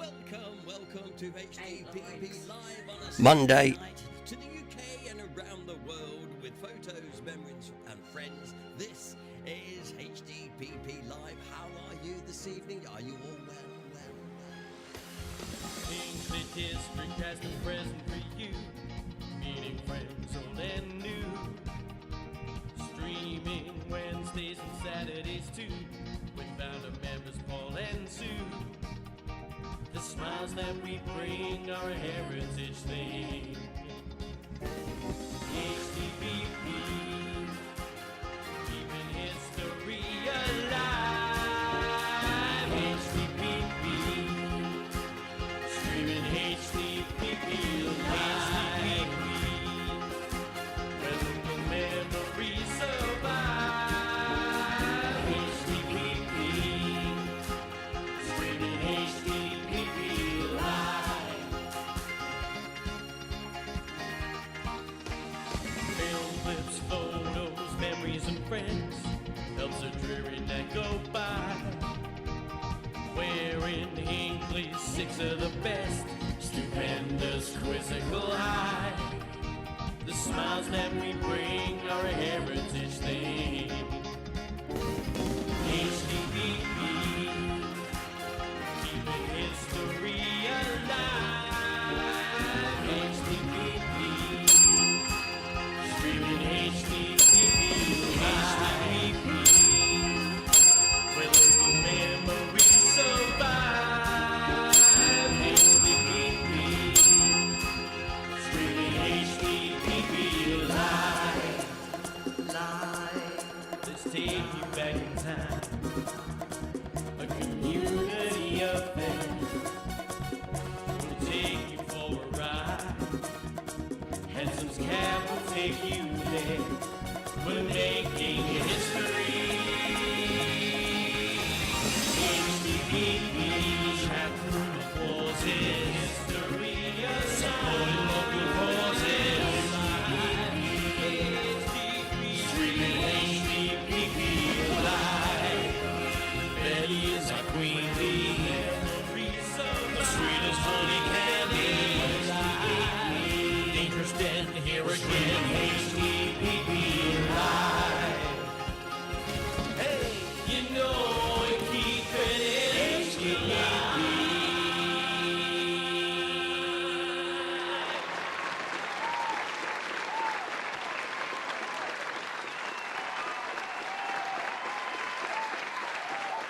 Welcome to HDPP Live on a Monday. night to the UK and around the world with photos, memories and friends. This is HDPP Live. How are you this evening? Are you all well? Hinckley District has the present for you, meeting friends old and new. Streaming Wednesdays and Saturdays too, with founder members Paul and Sue. The smiles that we bring are a heritage thing. HDPP, keeping history alive. HDPP, streaming HDPP live. When the memories survive. HDPP, streaming HDPP live. Film clips, photos, memories and friends helps a dreary night go by. Wearing Hinckley's six of the best, stupendous quizzical high. The smiles that we bring are a heritage thing. HDPP, keeping history alive. HDPP, streaming HDPP live. Where local memories survive. HDPP, streaming HDPP live. Let's take you back in time. A community affair. We'll take you for a ride. Handsom's cab will take you there. We're making history. HDPP, chatroom applauses. History supporting local causes. Streaming HDPP live. Betty is our queen bee. The sweetest honey candy. Dangerous Den here again. HDPP live. Hey, you know we keep it HDPP.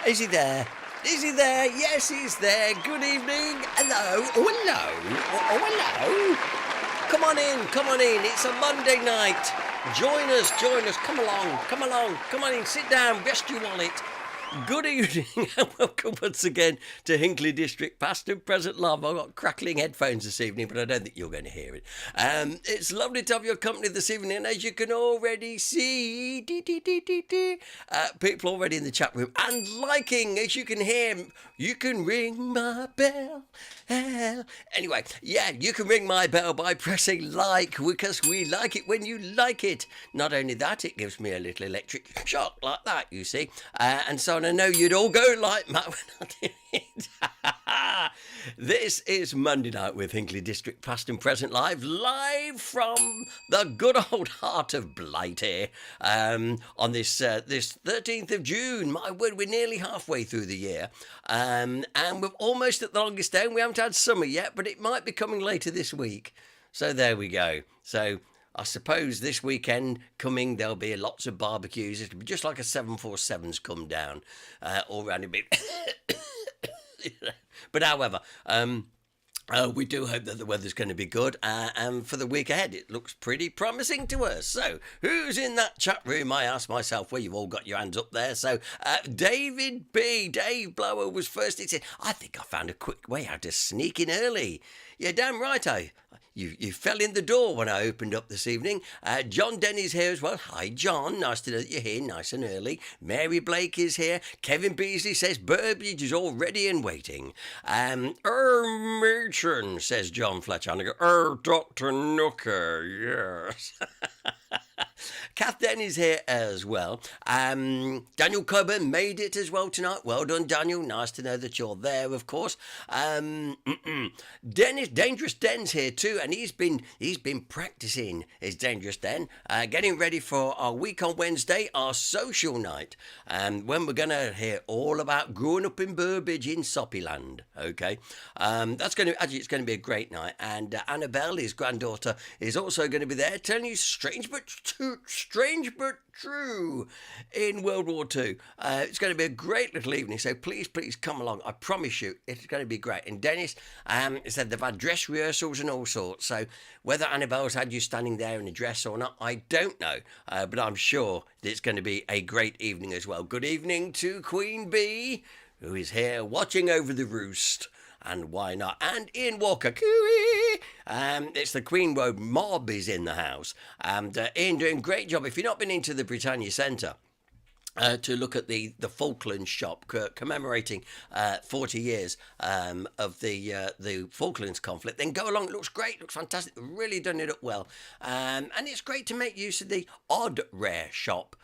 Is he there? Is he there? Yes, he's there. Good evening. Hello. Oh, hello. Oh, hello. Come on in. It's a Monday night. Join us. Come on in. Sit down. Rest your wallet. Good evening and welcome once again to Hinckley District Past and Present Love. I've got crackling headphones this evening, but I don't think you're going to hear it. It's lovely to have your company this evening, and as you can already see, people already in the chat room and liking, as you can hear, you can ring my bell. Anyway, yeah, you can ring my bell by pressing like, because we like it when you like it. Not only that, it gives me a little electric shock like that, you see. And so I know you'd all go like that when I do it. This is Monday Night with Hinckley District Past and Present live from the good old heart of Blight here, on this 13th of June. My word, we're nearly halfway through the year, and we're almost at the longest day. We haven't had summer yet, but it might be coming later this week. So there we go. So I suppose this weekend coming, there'll be lots of barbecues. It'll be just like a 747's come down all around a bit. But however, we do hope that the weather's going to be good, and for the week ahead, it looks pretty promising to us. So, who's in that chat room? I asked myself. Well, you've all got your hands up there. So, David B. Dave Blower was first. He said, I think I found a quick way how to sneak in early. Yeah, damn right, You fell in the door when I opened up this evening. John Denny's here as well. Hi, John. Nice to know that you're here, nice and early. Mary Blake is here. Kevin Beasley says Burbage is all ready and waiting. Matron, says John Fletcher. And I go, Dr. Nooker, yes. Kath Denny's here as well. Daniel Coburn made it as well tonight. Well done, Daniel. Nice to know that you're there, of course. Dennis, Dangerous Den's here too, and he's been practicing his Dangerous Den, getting ready for our week on Wednesday, our social night, when we're gonna hear all about growing up in Burbage in Soppyland. Okay, it's going to be a great night, and Annabelle, his granddaughter, is also going to be there, telling you strange but true in World War II. It's going to be a great little evening, so please come along. I promise you, it's going to be great. And Dennis said they've had dress rehearsals and all sorts, so whether Annabelle's had you standing there in a dress or not, I don't know, but I'm sure that it's going to be a great evening as well. Good evening to Queen Bee, who is here watching over the roost. And why not? And Ian Walker, cooey! It's the Queen Road mob is in the house. And Ian doing a great job. If you've not been into the Britannia Centre, to look at the Falklands shop commemorating 40 years of the Falklands conflict, then go along. It looks great, looks fantastic, really done it up well. And it's great to make use of the odd rare shop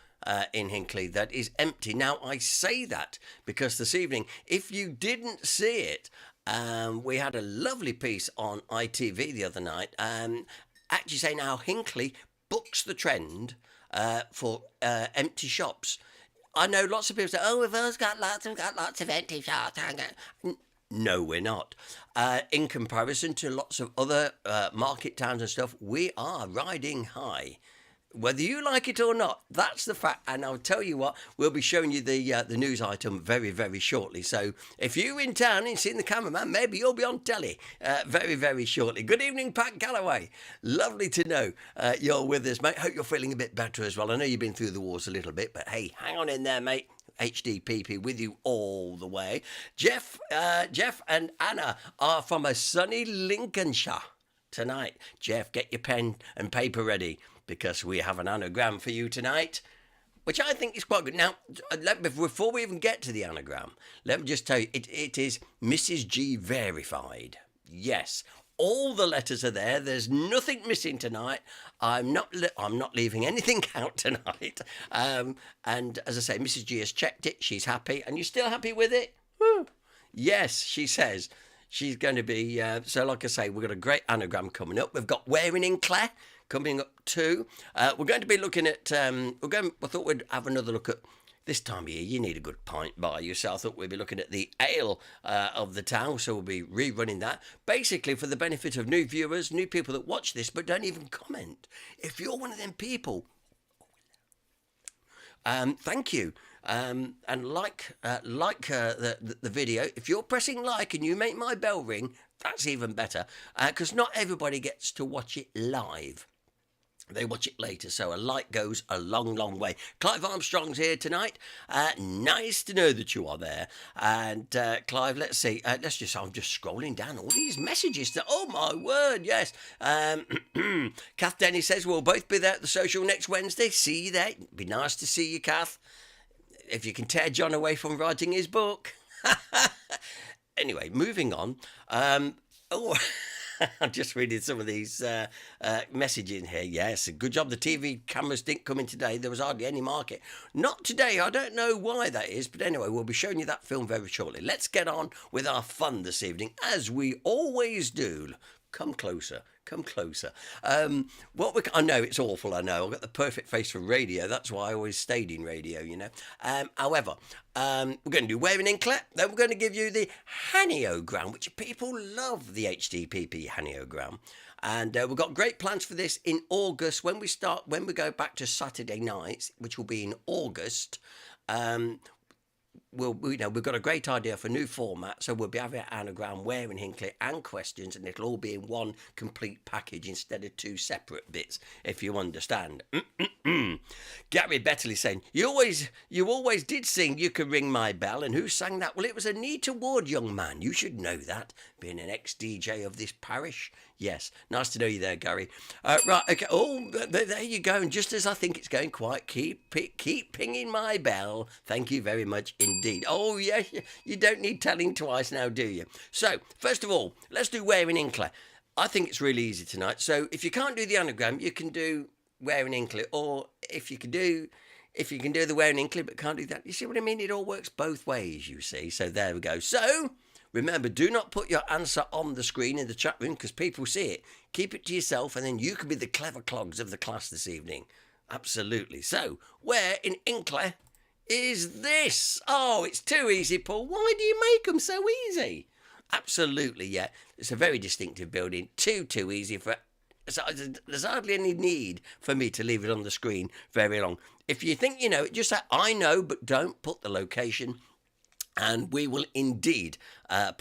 in Hinckley that is empty. Now, I say that because this evening, if you didn't see it, we had a lovely piece on ITV the other night, actually saying how Hinckley books the trend for empty shops. I know lots of people say, "Oh, we've always got lots of empty shops." No, we're not. In comparison to lots of other market towns and stuff, we are riding high. Whether you like it or not, that's the fact. And I'll tell you what, we'll be showing you the news item very, very shortly. So if you're in town and seen the cameraman, maybe you'll be on telly very, very shortly. Good evening, Pat Galloway. Lovely to know you're with us, mate. Hope you're feeling a bit better as well. I know you've been through the wars a little bit, but hey, hang on in there, mate. HDPP with you all the way. Jeff and Anna are from a sunny Lincolnshire tonight. Jeff, get your pen and paper ready, because we have an anagram for you tonight, which I think is quite good. Now, before we even get to the anagram, let me just tell you, it is Mrs. G verified. Yes, all the letters are there. There's nothing missing tonight. I'm not leaving anything out tonight. And as I say, Mrs. G has checked it. She's happy. And you're still happy with it? Woo. Yes, she says. She's going to be, so like I say, we've got a great anagram coming up. We've got Wearing in Clare coming up too. We're going to be looking at, I thought we'd have another look at, this time of year, you need a good pint by you, so I thought we'd be looking at the ale of the town, so we'll be rerunning that. Basically, for the benefit of new viewers, new people that watch this but don't even comment. If you're one of them people, thank you. And like the video, if you're pressing like and you make my bell ring, that's even better, because not everybody gets to watch it live. They watch it later, so a like goes a long, long way. Clive Armstrong's here tonight. Nice to know that you are there. And Clive, let's see. I'm just scrolling down all these messages. Oh my word, yes. Kath Denny says we'll both be there at the social next Wednesday. See you there. It'd be nice to see you, Kath. If you can tear John away from writing his book. Anyway, moving on. I'm just reading some of these messages here. Yes, good job the TV cameras didn't come in today. There was hardly any market. Not today. I don't know why that is. But anyway, we'll be showing you that film very shortly. Let's get on with our fun this evening, as we always do. Come closer. Come closer. I know it's awful, I know. I've got the perfect face for radio. That's why I always stayed in radio, you know. However, we're going to do Wearing in Clare. Then we're going to give you the Haniogram, which people love, the HDPP Haniogram. And we've got great plans for this in August. When we go back to Saturday nights, which will be in August, we've got a great idea for a new format, so we'll be having an anagram, Wearing Hinckley, and questions, and it'll all be in one complete package instead of two separate bits, if you understand. Gary Bettley saying, you always did sing You Can Ring My Bell, and who sang that? Well, it was Anita Ward, young man. You should know that, being an ex-DJ of this parish. Yes, nice to know you there, Gary. Right, okay. Oh, there you go. And just as I think it's going quiet, keep pinging my bell. Thank you very much indeed. Oh, yeah, you don't need telling twice now, do you? So, first of all, let's do Wearing in Clare. I think it's really easy tonight. So, if you can't do the anagram, you can do wearing Hinckley, or if you can do the wearing Hinckley but can't do that, you see what I mean? It all works both ways, you see. So there we go. So remember, do not put your answer on the screen in the chat room because people see it. Keep it to yourself, and then you can be the clever clogs of the class this evening. Absolutely. So where in Hinckley is this? Oh, it's too easy, Paul. Why do you make them so easy? Absolutely, yeah. It's a very distinctive building. Too easy for... So there's hardly any need for me to leave it on the screen very long. If you think you know it, just say, I know, but don't put the location. And we will indeed we'll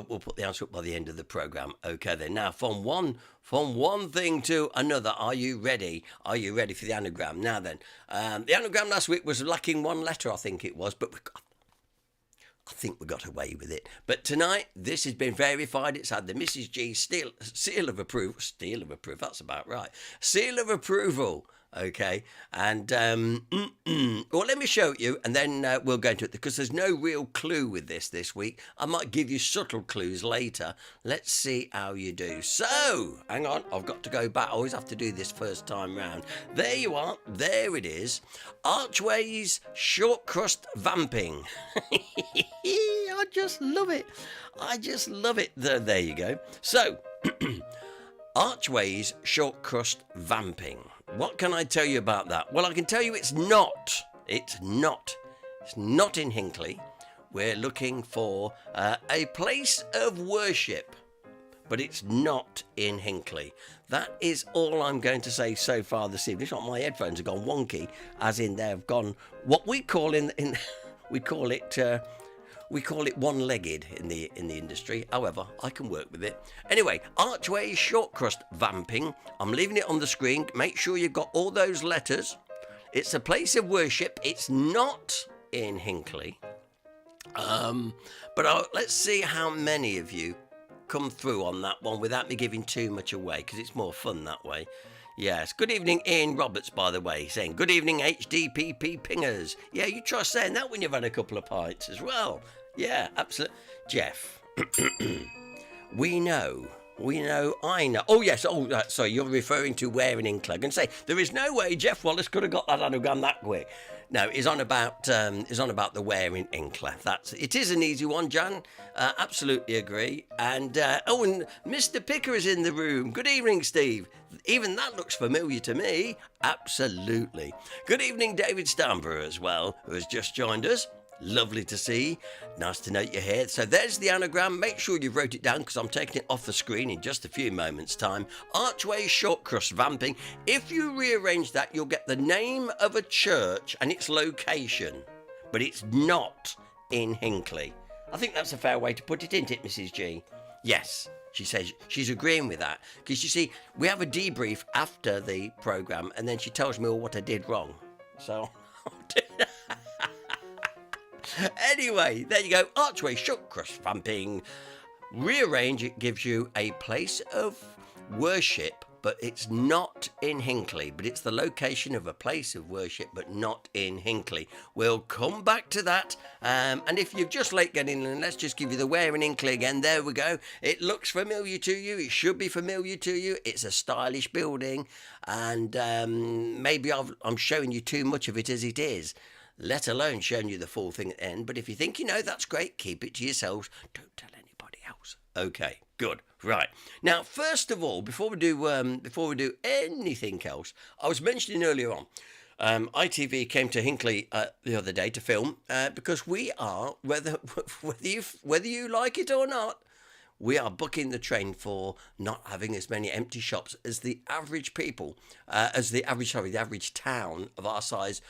put the answer up by the end of the programme. Okay then. Now, from one thing to another, are you ready? Are you ready for the anagram? Now then, the anagram last week was lacking one letter, I think it was, but I think we got away with it. But tonight, this has been verified. It's had the Mrs. G seal of approval. Seal of approval, that's about right. Seal of approval. Okay, and well, let me show you, and then we'll go into it, because there's no real clue with this week. I might give you subtle clues later. Let's see how you do. So, hang on, I've got to go back. I always have to do this first time round. There you are. There it is. Archways, short crust vamping. I just love it. I just love it. There you go. So, Archways, short crust vamping. What can I tell you about that? Well, I can tell you it's not in Hinckley. We're looking for a place of worship, but it's not in Hinckley. That is all I'm going to say so far this evening. It's not my headphones have gone wonky, as in they've gone what we call we call it one-legged in the industry. However, I can work with it. Anyway, Archway short crust vamping. I'm leaving it on the screen. Make sure you've got all those letters. It's a place of worship. It's not in Hinckley. But let's see how many of you come through on that one without me giving too much away, because it's more fun that way. Yes, good evening Ian Roberts, by the way, saying good evening HDPP pingers. Yeah, you try saying that when you've had a couple of pints as well. Yeah, absolutely. Jeff, we know, I know. Oh, yes, sorry, you're referring to wearing Hinckley. I'm going to say, there is no way Jeff Wallace could have got that anagram that quick. No, he's on about the wearing Hinckley. It is an easy one, Jan. Absolutely agree. And, and Mr. Picker is in the room. Good evening, Steve. Even that looks familiar to me. Absolutely. Good evening, David Stamborough as well, who has just joined us. Lovely to see. Nice to note you're here. So there's the anagram. Make sure you wrote it down, because I'm taking it off the screen in just a few moments' time. Archway short crust vamping. If you rearrange that, you'll get the name of a church and its location. But it's not in Hinckley. I think that's a fair way to put it, isn't it, Mrs. G? Yes. She says she's agreeing with that. Because you see, we have a debrief after the programme, and then she tells me all what I did wrong. So anyway, there you go. Archway short crust vamping. Rearrange, it gives you a place of worship, but it's not in Hinckley. But it's the location of a place of worship, but not in Hinckley. We'll come back to that. And if you're just late getting in, let's just give you the where in Hinckley again. There we go. It looks familiar to you. It should be familiar to you. It's a stylish building. And maybe I'm showing you too much of it as it is, let alone showing you the full thing at the end. But if you think you know, that's great. Keep it to yourselves. Don't tell anybody else. Okay, good. Right. Now, first of all, before we do anything else, I was mentioning earlier on, ITV came to Hinckley the other day to film, because we are, whether you like it or not, we are booking the trend for not having as many empty shops as the average people, the average town of our size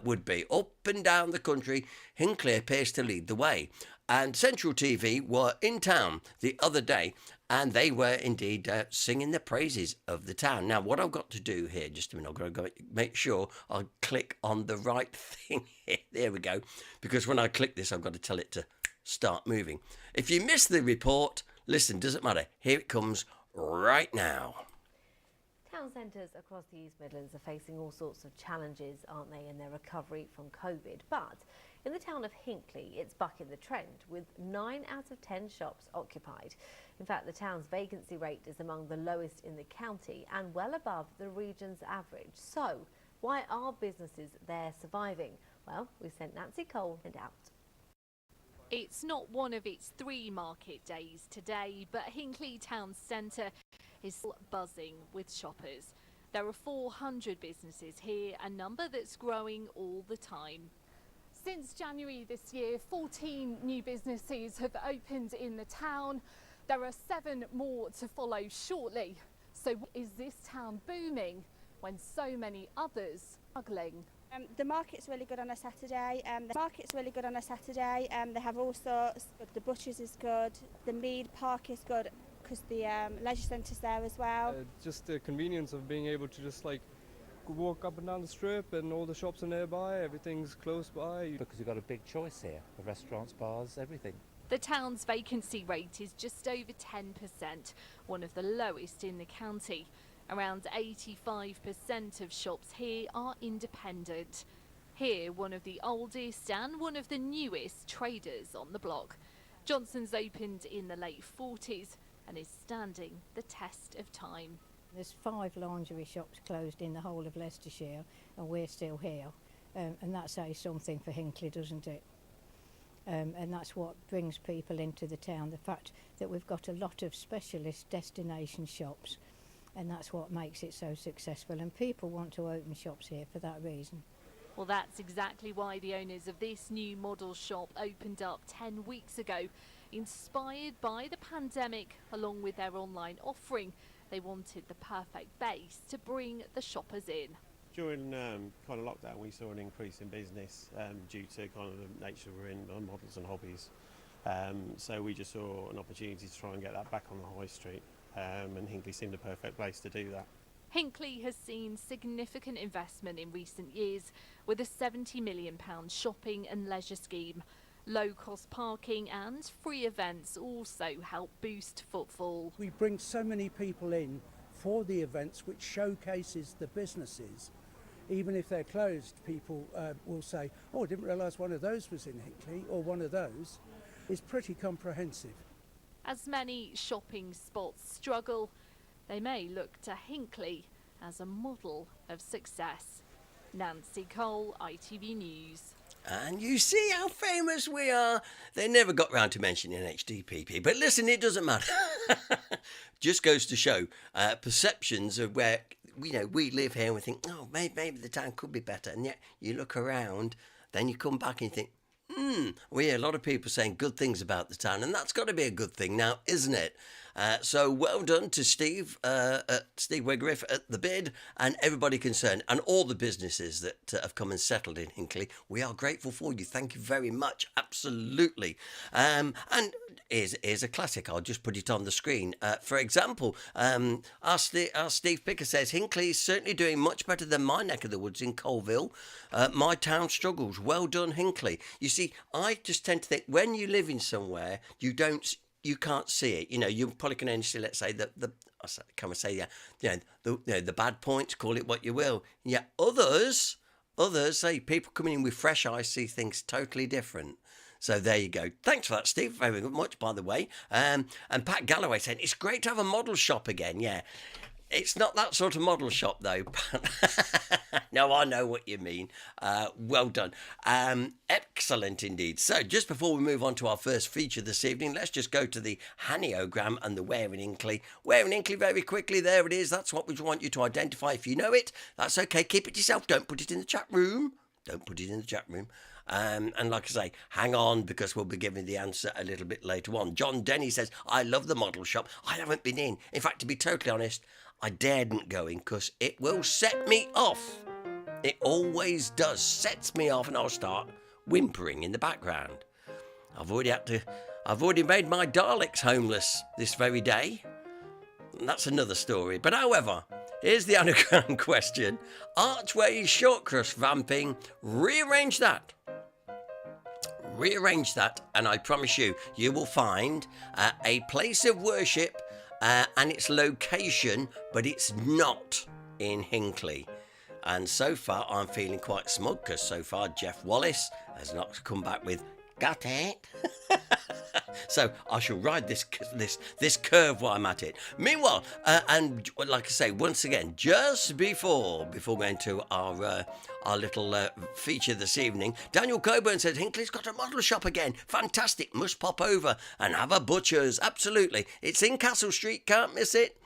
would be. Up and down the country, Hinckley appears to lead the way. And Central TV were in town the other day, and they were indeed singing the praises of the town. Now, what I've got to do here, just a minute, I've got to go make sure I click on the right thing here. There we go. Because when I click this, I've got to tell it to start moving. If you missed the report, listen, doesn't matter. Here it comes right now. Town centres across the East Midlands are facing all sorts of challenges, aren't they, in their recovery from COVID. But In the town of Hinckley, it's bucking the trend, with 9 out of 10 shops occupied. In fact, the town's vacancy rate is among the lowest in the county and well above the region's average. So, why are businesses there surviving? Well, we sent Nancy Cole and out. It's not one of its 3 market days today, but Hinckley town centre is still buzzing with shoppers. There are 400 businesses here, a number that's growing all the time. Since January this year, 14 new businesses have opened in the town. There are 7 more to follow shortly. So is this town booming when so many others are struggling? The market's really good on a Saturday. They have all sorts. The butchers is good. The Mead Park is good because the leisure centre's there as well. Just the convenience of being able to just like walk up and down the strip, and all the shops are nearby. Everything's close by. Because you've got a big choice here of restaurants, bars, everything. The town's vacancy rate is just over 10%, one of the lowest in the county. Around 85% of shops here are independent. Here, one of the oldest and one of the newest traders on the block. Johnson's opened in the late 40s and is standing the test of time. There's 5 lingerie shops closed in the whole of Leicestershire, and we're still here. And that says something for Hinckley, doesn't it? And that's what brings people into the town, the fact that we've got a lot of specialist destination shops, and that's what makes it so successful, and people want to open shops here for that reason. Well, that's exactly why the owners of this new model shop opened up 10 weeks ago. Inspired by the pandemic, along with their online offering, they wanted the perfect base to bring the shoppers in. During kind of lockdown, we saw an increase in business due to kind of the nature we're in on models and hobbies. So we just saw an opportunity to try and get that back on the high street, and Hinckley seemed the perfect place to do that. Hinckley has seen significant investment in recent years with a £70 million shopping and leisure scheme. Low-cost parking and free events also help boost footfall. We bring so many people in for the events, which showcases the businesses. Even if they're closed, people will say, oh, I didn't realise one of those was in Hinckley, or one of those. It's pretty comprehensive. As many shopping spots struggle, they may look to Hinckley as a model of success. Nancy Cole, ITV News. And you see how famous we are. They never got round to mentioning HDPP. But listen, it doesn't matter. Just goes to show perceptions of where, we live here and we think, oh, maybe the town could be better. And yet you look around, then you come back and you think, we hear a lot of people saying good things about the town, and that's got to be a good thing now, isn't it? So well done to Steve Wigriff at the bid, and everybody concerned, and all the businesses that have come and settled in Hinckley. We are grateful for you. Thank you very much. Absolutely. And here's a classic. I'll just put it on the screen. For example, our Steve Picker says, Hinckley is certainly doing much better than my neck of the woods in Colville. My town struggles. Well done, Hinckley. You see, I just tend to think when you live in somewhere, you can't see it. You probably can only see, let's say, the bad points, call it what you will. Yeah, others, say people coming in with fresh eyes see things totally different. So there you go. Thanks for that, Steve, very much, by the way. And Pat Galloway saying, it's great to have a model shop again. Yeah, it's not that sort of model shop, though. No, I know what you mean. Well done. Excellent indeed. So just before we move on to our first feature this evening, let's just go to the Haniogram and the Where in Hinckley. Where in Hinckley, very quickly, there it is. That's what we want you to identify. If you know it, that's okay. Keep it to yourself. Don't put it in the chat room. And like I say, hang on, because we'll be giving the answer a little bit later on. John Denny says, I love the model shop. I haven't been in. In fact, to be totally honest, I daren't go in because it will set me off. It always does. Sets me off, and I'll start whimpering in the background. I've already made my Daleks homeless this very day. And that's another story. But however, here's the anagram question. Archway short crust vamping. Rearrange that, and I promise you will find a place of worship and its location, but it's not in Hinckley. And so far, I'm feeling quite smug because so far Jeff Wallace has not come back with "got it." So I shall ride this curve while I'm at it. Meanwhile, and like I say, once again, just before going to our little feature this evening, Daniel Coburn said Hinckley's got a model shop again. Fantastic, must pop over and have a butcher's. Absolutely, it's in Castle Street, can't miss it.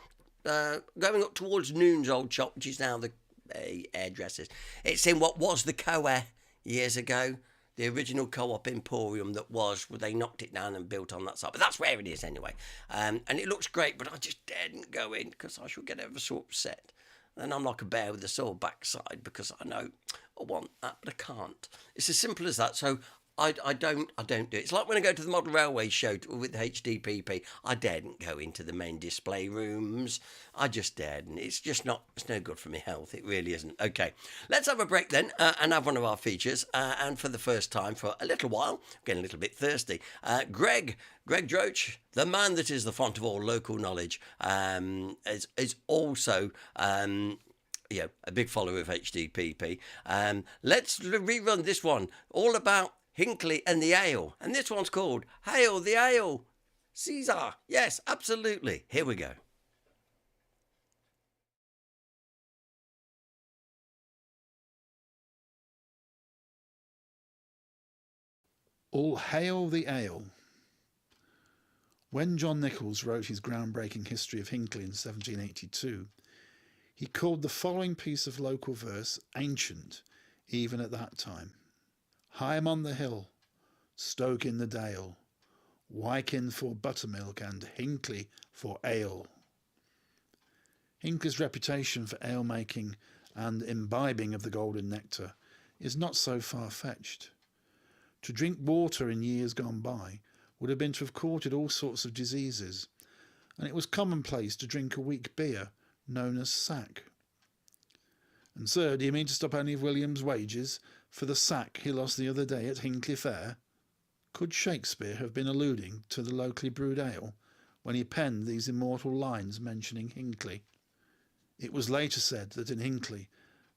Going up towards Noon's old shop, which is now the hairdressers. It's in what was the Coa years ago. The original Co-op Emporium that was, where they knocked it down and built on that side. But that's where it is anyway. And it looks great, but I just daren't go in because I shall get ever so upset. Then I'm like a bear with a sore backside because I know I want that, but I can't. It's as simple as that. So I don't do it. It's like when I go to the Model Railway show with HDPP. I daren't go into the main display rooms. I just daren't. It's no good for my health. It really isn't. Okay, let's have a break then and have one of our features. And for the first time for a little while, getting a little bit thirsty. Greg Droach, the man that is the font of all local knowledge, is also a big follower of HDPP. Let's rerun this one, all about Hinckley and the ale. And this one's called Hail the Ale. Caesar. Yes, absolutely. Here we go. All hail the ale. When John Nichols wrote his groundbreaking history of Hinckley in 1782, he called the following piece of local verse ancient, even at that time. Higham on the hill, Stoke in the dale, Wykin for buttermilk and Hinckley for ale. Hinckley's reputation for ale making and imbibing of the golden nectar is not so far-fetched. To drink water in years gone by would have been to have courted all sorts of diseases, and it was commonplace to drink a weak beer known as sack. And sir, do you mean to stop any of William's wages for the sack he lost the other day at Hinckley Fair? Could Shakespeare have been alluding to the locally brewed ale when he penned these immortal lines mentioning Hinckley? It was later said that in Hinckley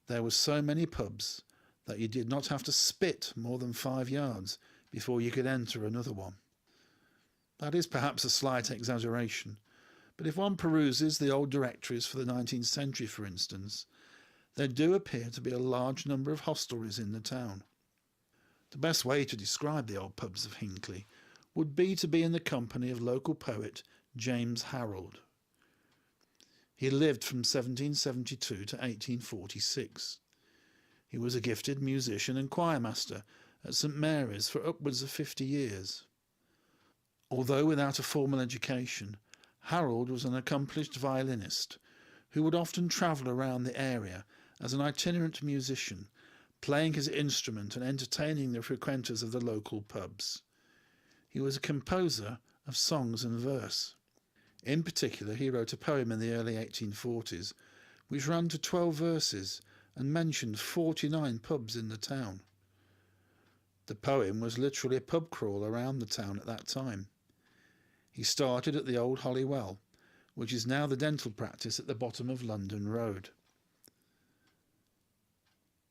there were so many pubs that you did not have to spit more than 5 yards before you could enter another one. That is perhaps a slight exaggeration, but if one peruses the old directories for the 19th century, for instance, there do appear to be a large number of hostelries in the town. The best way to describe the old pubs of Hinckley would be to be in the company of local poet James Harold. He lived from 1772 to 1846. He was a gifted musician and choirmaster at St Mary's for upwards of 50 years. Although without a formal education, Harold was an accomplished violinist who would often travel around the area as an itinerant musician, playing his instrument and entertaining the frequenters of the local pubs. He was a composer of songs and verse. In particular, he wrote a poem in the early 1840s which ran to 12 verses and mentioned 49 pubs in the town. The poem was literally a pub crawl around the town at that time. He started at the old Holywell, which is now the dental practice at the bottom of London Road.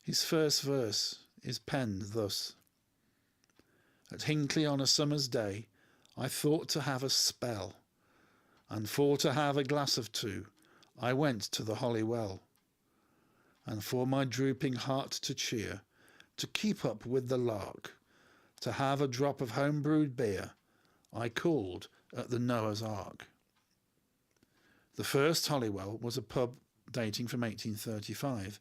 His first verse is penned thus. At Hinckley on a summer's day, I thought to have a spell, and for to have a glass of two, I went to the Holywell. And for my drooping heart to cheer, to keep up with the lark, to have a drop of home-brewed beer, I called at the Noah's Ark. The first Holywell was a pub dating from 1835,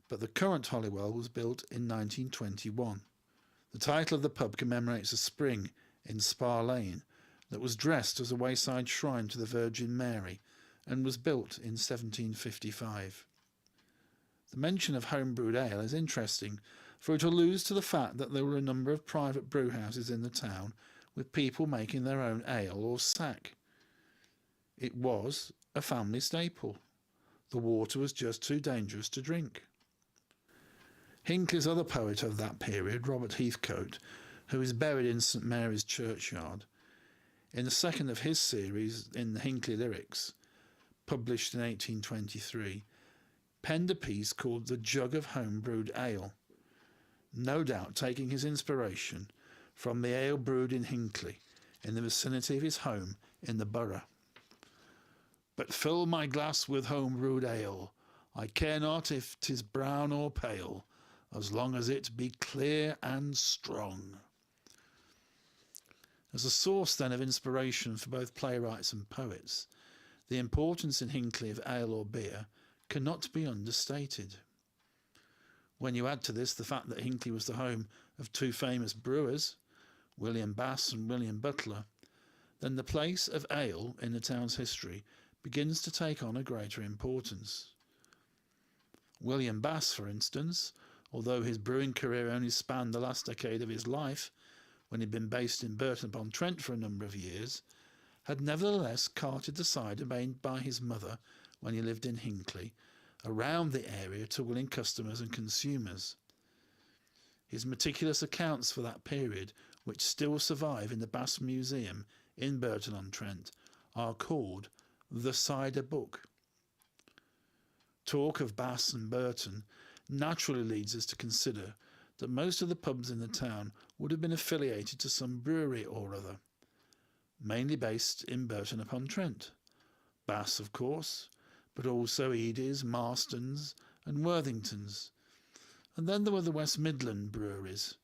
but the current Holywell was built in 1921. The title of the pub commemorates a spring in Spa Lane that was dressed as a wayside shrine to the Virgin Mary and was built in 1755. The mention of home-brewed ale is interesting, for it alludes to the fact that there were a number of private brewhouses in the town with people making their own ale or sack. It was a family staple. The water was just too dangerous to drink. Hinckley's other poet of that period, Robert Heathcote, who is buried in St Mary's churchyard, in the second of his series in the Hinckley Lyrics, published in 1823, penned a piece called The Jug of Home-Brewed Ale, no doubt taking his inspiration from the ale brewed in Hinckley, in the vicinity of his home in the borough. But fill my glass with home-brewed ale, I care not if 'tis brown or pale, as long as it be clear and strong. As a source then of inspiration for both playwrights and poets, the importance in Hinckley of ale or beer cannot be understated. When you add to this the fact that Hinckley was the home of two famous brewers, William Bass and William Butler, then the place of ale in the town's history begins to take on a greater importance. William Bass, for instance, although his brewing career only spanned the last decade of his life, when he'd been based in Burton-upon-Trent for a number of years, had nevertheless carted the cider made by his mother when he lived in Hinckley around the area to willing customers and consumers. His meticulous accounts for that period, which still survive in the Bass Museum in Burton-on-Trent, are called The Cider Book. Talk of Bass and Burton naturally leads us to consider that most of the pubs in the town would have been affiliated to some brewery or other, mainly based in Burton-upon-Trent. Bass, of course, but also Edie's, Marston's and Worthington's. And then there were the West Midland breweries,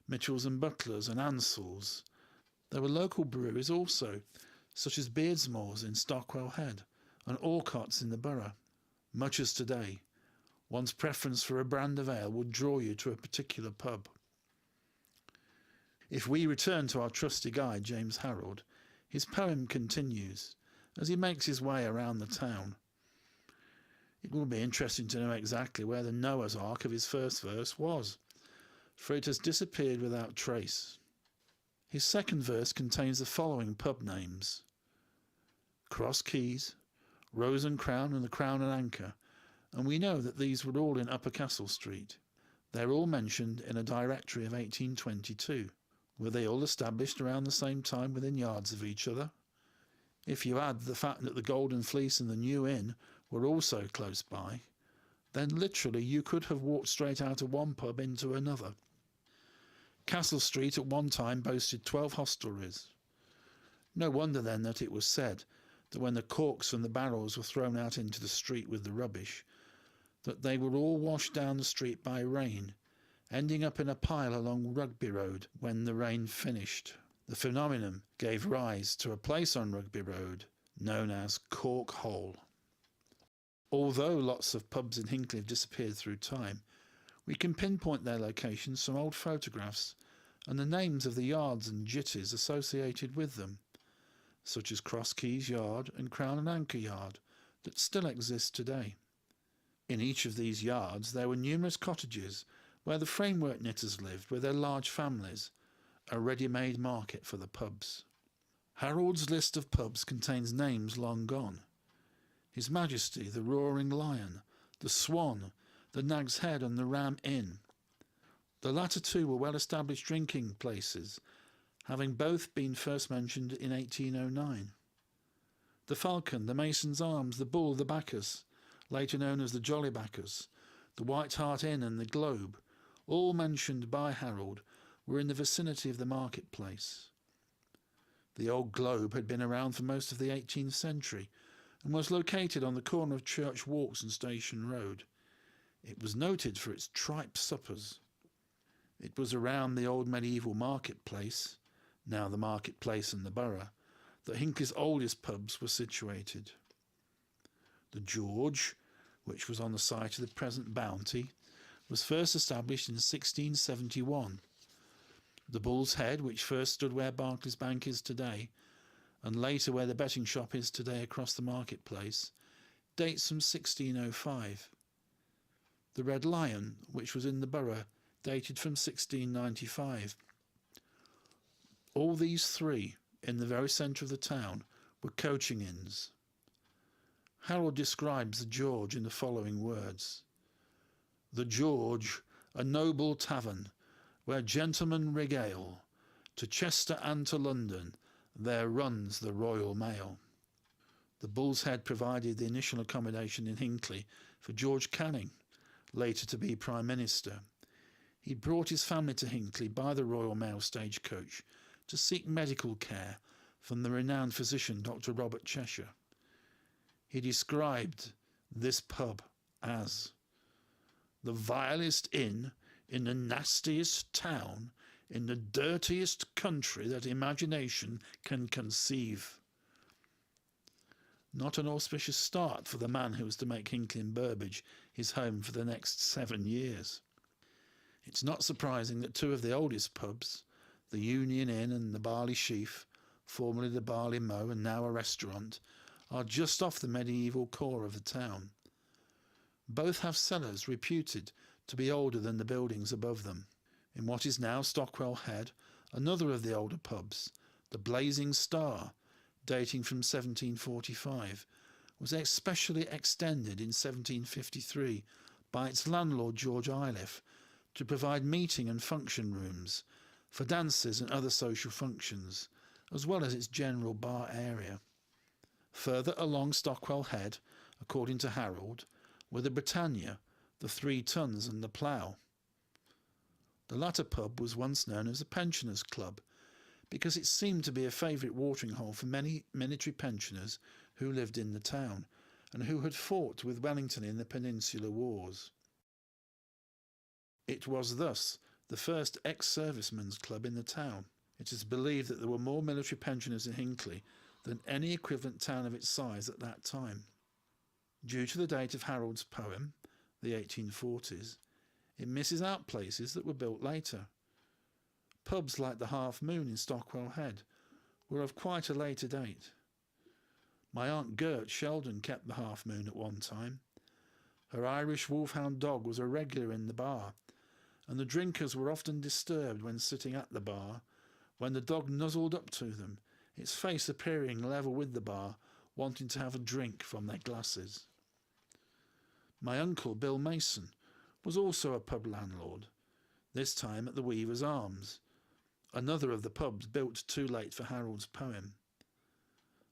Mitchell's and Butler's and Ansell's. There were local breweries also, such as Beardsmoor's in Stockwell Head and Alcott's in the borough. Much as today, one's preference for a brand of ale would draw you to a particular pub. If we return to our trusty guide, James Harold, his poem continues as he makes his way around the town. It will be interesting to know exactly where the Noah's Ark of his first verse was, for it has disappeared without trace. His second verse contains the following pub names: Cross Keys, Rose and Crown and the Crown and Anchor, and we know that these were all in Upper Castle Street. They're all mentioned in a directory of 1822. Were they all established around the same time within yards of each other? If you add the fact that the Golden Fleece and the New Inn were also close by, then literally you could have walked straight out of one pub into another. Castle Street at one time boasted 12 hostelries. No wonder then that it was said that when the corks from the barrels were thrown out into the street with the rubbish, that they were all washed down the street by rain, ending up in a pile along Rugby Road when the rain finished. The phenomenon gave rise to a place on Rugby Road known as Cork Hole. Although lots of pubs in Hinckley have disappeared through time, we can pinpoint their locations from old photographs and the names of the yards and jitties associated with them, such as Cross Keys Yard and Crown and Anchor Yard, that still exist today. In each of these yards there were numerous cottages where the framework knitters lived with their large families, a ready-made market for the pubs. Harold's list of pubs contains names long gone. His Majesty, the Roaring Lion, the Swan, the Nag's Head and the Ram Inn. The latter two were well-established drinking places, having both been first mentioned in 1809. The Falcon, the Mason's Arms, the Bull, the Bacchus, later known as the Jolly Bacchus, the White Hart Inn and the Globe, all mentioned by Harold, were in the vicinity of the marketplace. The old Globe had been around for most of the 18th century and was located on the corner of Church Walks and Station Road. It was noted for its tripe suppers. It was around the old medieval marketplace, now the marketplace and the borough, that Hinckley's oldest pubs were situated. The George, which was on the site of the present Bounty, was first established in 1671. The Bull's Head, which first stood where Barclays Bank is today, and later where the betting shop is today across the marketplace, dates from 1605. The Red Lion, which was in the borough, dated from 1695. All these three, in the very centre of the town, were coaching inns. Harold describes the George in the following words: "The George, a noble tavern, where gentlemen regale, to Chester and to London, there runs the Royal Mail." The Bull's Head provided the initial accommodation in Hinckley for George Canning, later to be Prime Minister. He brought his family to Hinckley by the Royal Mail stagecoach to seek medical care from the renowned physician Dr. Robert Cheshire. He described this pub as the vilest inn in the nastiest town in the dirtiest country that imagination can conceive. Not an auspicious start for the man who was to make Hinckley and Burbage his home for the next 7 years. It's not surprising that two of the oldest pubs, the Union Inn and the Barley Sheaf, formerly the Barley Mow and now a restaurant, are just off the medieval core of the town. Both have cellars reputed to be older than the buildings above them. In what is now Stockwell Head, another of the older pubs, the Blazing Star, dating from 1745, was especially extended in 1753 by its landlord George Iliff to provide meeting and function rooms for dances and other social functions, as well as its general bar area. Further along Stockwell Head, according to Harold, were the Britannia, the Three Tons and the Plough. The latter pub was once known as a pensioners' club because it seemed to be a favourite watering hole for many military pensioners who lived in the town and who had fought with Wellington in the Peninsular Wars. It was thus the first ex-servicemen's club in the town. It is believed that there were more military pensioners in Hinckley than any equivalent town of its size at that time. Due to the date of Harold's poem, the 1840s, it misses out places that were built later. Pubs like the Half Moon in Stockwell Head were of quite a later date. My Aunt Gert Sheldon kept the Half Moon at one time. Her Irish wolfhound dog was a regular in the bar, and the drinkers were often disturbed when sitting at the bar, when the dog nuzzled up to them, its face appearing level with the bar, wanting to have a drink from their glasses. My uncle, Bill Mason, was also a pub landlord, this time at the Weaver's Arms, another of the pubs built too late for Harold's poem.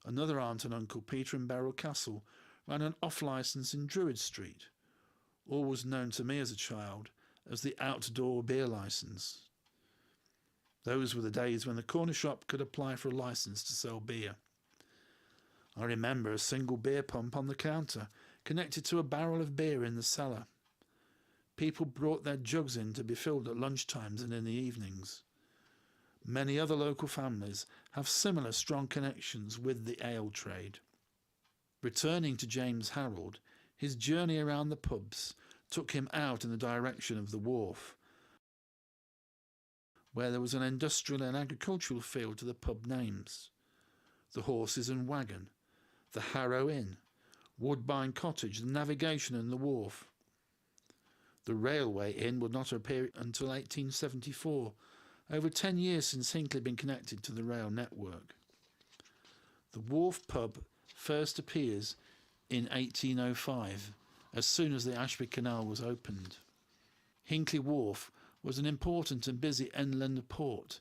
Another aunt and uncle, Peter and Beryl Castle, ran an off-licence in Druid Street, always known to me as a child as the outdoor beer licence. Those were the days when the corner shop could apply for a licence to sell beer. I remember a single beer pump on the counter connected to a barrel of beer in the cellar. People brought their jugs in to be filled at lunchtimes and in the evenings. Many other local families have similar strong connections with the ale trade. Returning to James Harold, his journey around the pubs took him out in the direction of the wharf, where there was an industrial and agricultural feel to the pub names. The Horses and Wagon, the Harrow Inn, Woodbine Cottage, the Navigation and the Wharf. The Railway Inn would not appear until 1874, over 10 years since Hinckley had been connected to the rail network. The Wharf pub first appears in 1805, as soon as the Ashby Canal was opened. Hinckley Wharf was an important and busy inland port,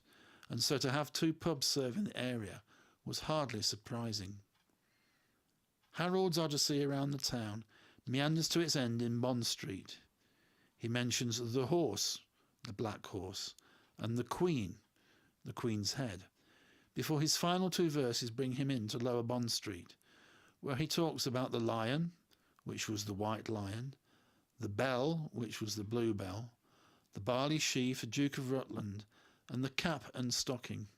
and so to have two pubs serving the area was hardly surprising. Harold's odyssey around the town meanders to its end in Bond Street. He mentions the Horse, the Black Horse, and the Queen, the Queen's Head, before his final two verses bring him into Lower Bond Street, where he talks about the Lion, which was the White Lion, the Bell, which was the Blue Bell, the Barley Sheaf, Duke of Rutland, and the Cap and Stocking.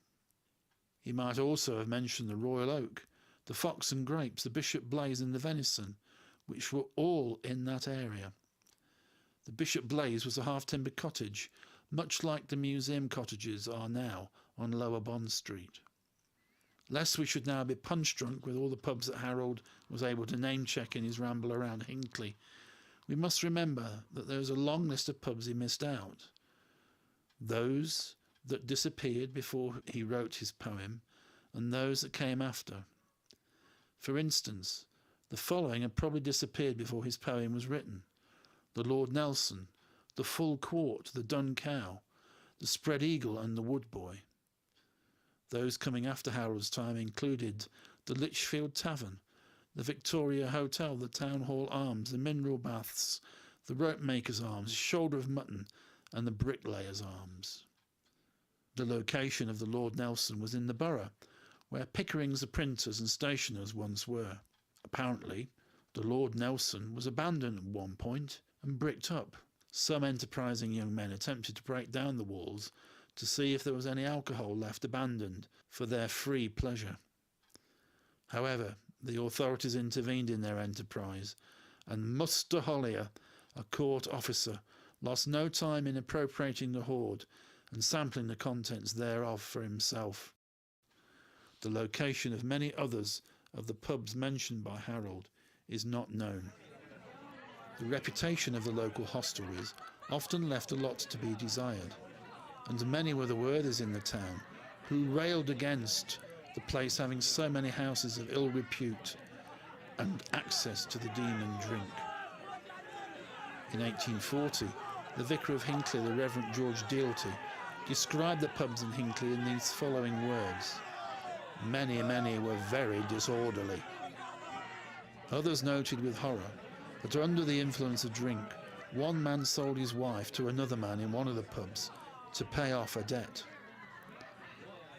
He might also have mentioned the Royal Oak, the Fox and Grapes, the Bishop Blaze and the Venison, which were all in that area. The Bishop Blaze was a half-timber cottage, much like the museum cottages are now on Lower Bond Street. Lest we should now be punch-drunk with all the pubs that Harold was able to name-check in his ramble around Hinckley, we must remember that there is a long list of pubs he missed out. Those that disappeared before he wrote his poem, and those that came after. For instance, the following had probably disappeared before his poem was written: the Lord Nelson, the Full Quart, the Dun Cow, the Spread Eagle and the Wood Boy. Those coming after Harold's time included the Lichfield Tavern, the Victoria Hotel, the Town Hall Arms, the Mineral Baths, the Rope Maker's Arms, Shoulder of Mutton, and the Bricklayer's Arms. The location of the Lord Nelson was in the borough, where Pickering's the printers and stationers once were. Apparently, the Lord Nelson was abandoned at one point and bricked up. Some enterprising young men attempted to break down the walls to see if there was any alcohol left abandoned for their free pleasure. However, the authorities intervened in their enterprise, and Muster Hollier, a court officer, lost no time in appropriating the hoard and sampling the contents thereof for himself. The location of many others of the pubs mentioned by Harold is not known. The reputation of the local hostelries often left a lot to be desired, and many were the worthies in the town who railed against the place having so many houses of ill repute and access to the demon drink. In 1840, the vicar of Hinckley, the Reverend George Dealty, described the pubs in Hinckley in these following words: "Many, many were very disorderly." Others noted with horror that under the influence of drink, one man sold his wife to another man in one of the pubs to pay off a debt.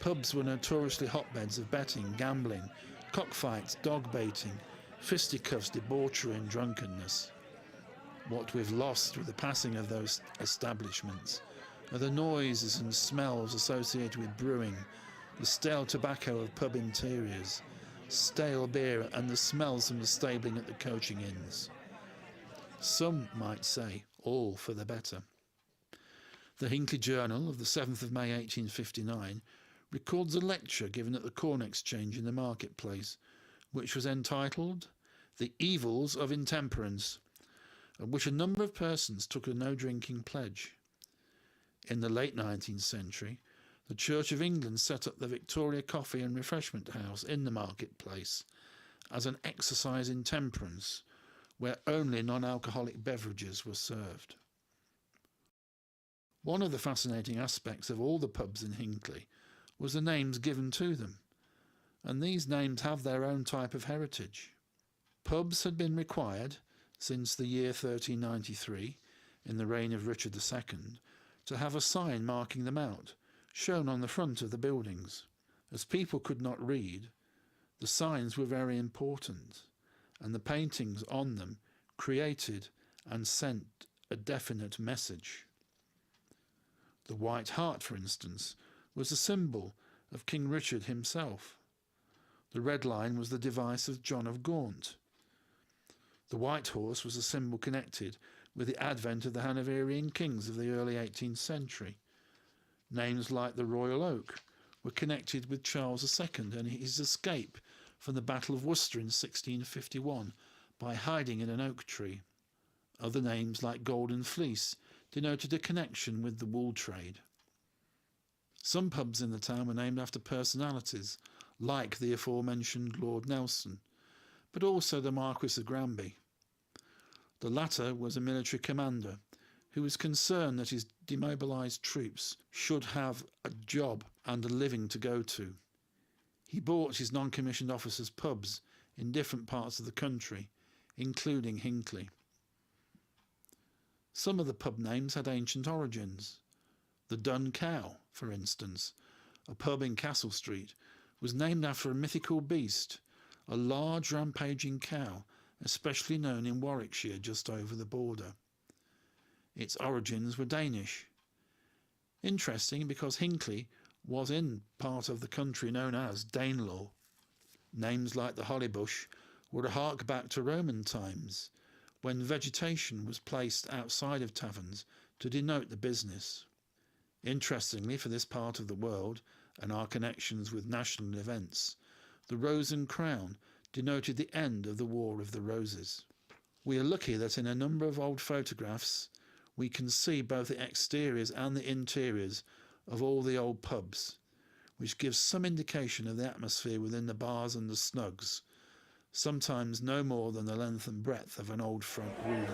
Pubs were notoriously hotbeds of betting, gambling, cockfights, dog baiting, fisticuffs, debauchery and drunkenness. What we've lost with the passing of those establishments are the noises and smells associated with brewing, the stale tobacco of pub interiors, stale beer and the smells from the stabling at the coaching inns. Some might say all for the better. The Hinckley Journal of the 7th of May 1859 records a lecture given at the Corn Exchange in the marketplace, which was entitled "The Evils of Intemperance," at which a number of persons took a no-drinking pledge. In the late 19th century, the Church of England set up the Victoria Coffee and Refreshment House in the marketplace as an exercise in temperance, where only non-alcoholic beverages were served. One of the fascinating aspects of all the pubs in Hinckley was the names given to them, and these names have their own type of heritage. Pubs had been required, since the year 1393, in the reign of Richard II, to have a sign marking them out, shown on the front of the buildings. As people could not read, the signs were very important, and the paintings on them created and sent a definite message. The White Hart, for instance, was a symbol of King Richard himself. The red line was the device of John of Gaunt. The White Horse was a symbol connected with the advent of the Hanoverian kings of the early 18th century. Names like the Royal Oak were connected with Charles II and his escape from the Battle of Worcester in 1651 by hiding in an oak tree. Other names like Golden Fleece denoted a connection with the wool trade. Some pubs in the town were named after personalities, like the aforementioned Lord Nelson, but also the Marquis of Granby. The latter was a military commander who was concerned that his demobilised troops should have a job and a living to go to. He bought his non-commissioned officers pubs in different parts of the country, including Hinckley. Some of the pub names had ancient origins. The Dun Cow, for instance, a pub in Castle Street, was named after a mythical beast, a large rampaging cow, especially known in Warwickshire just over the border. Its origins were Danish. Interesting because Hinckley was in part of the country known as Danelaw. Names like the Hollybush were a hark back to Roman times, when vegetation was placed outside of taverns to denote the business. Interestingly for this part of the world and our connections with national events, the Rose and Crown denoted the end of the War of the Roses. We are lucky that in a number of old photographs we can see both the exteriors and the interiors of all the old pubs, which gives some indication of the atmosphere within the bars and the snugs, sometimes no more than the length and breadth of an old front room.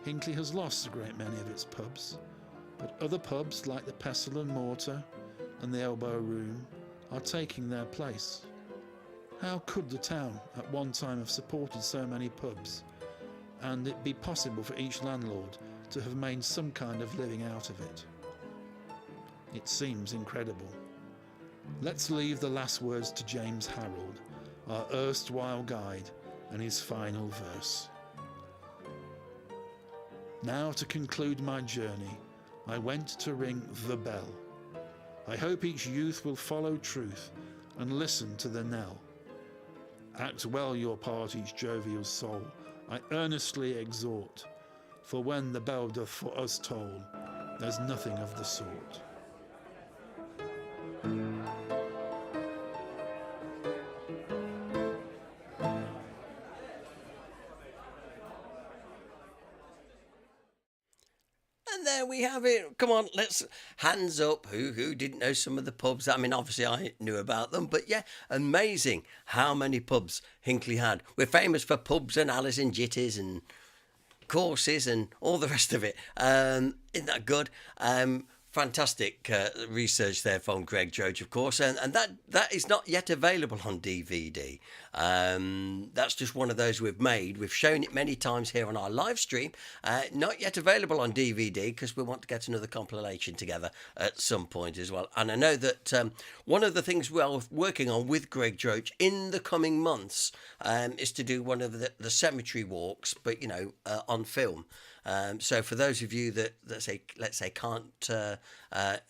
Hinckley has lost a great many of its pubs, but other pubs like the Pestle and Mortar and the Elbow Room are taking their place. How could the town at one time have supported so many pubs and it be possible for each landlord to have made some kind of living out of it? It seems incredible. Let's leave the last words to James Harold, our erstwhile guide, and his final verse. Now, to conclude my journey, I went to ring the bell. I hope each youth will follow truth and listen to the knell. Act well your part, each jovial soul, I earnestly exhort, for when the bell doth for us toll, there's nothing of the sort. And there we have it. Come on, let's hands up. Who didn't know some of the pubs? I mean, obviously I knew about them, but yeah, amazing how many pubs Hinckley had. We're famous for pubs and alleys and jitties and courses and all the rest of it. Isn't that good? Fantastic research there from Greg Droge, of course, and that is not yet available on DVD. That's just one of those we've made. We've shown it many times here on our live stream. Not yet available on DVD because we want to get another compilation together at some point as well. And I know that one of the things we're working on with Greg Droge in the coming months is to do one of the cemetery walks, but on film. So for those of you that let's say can't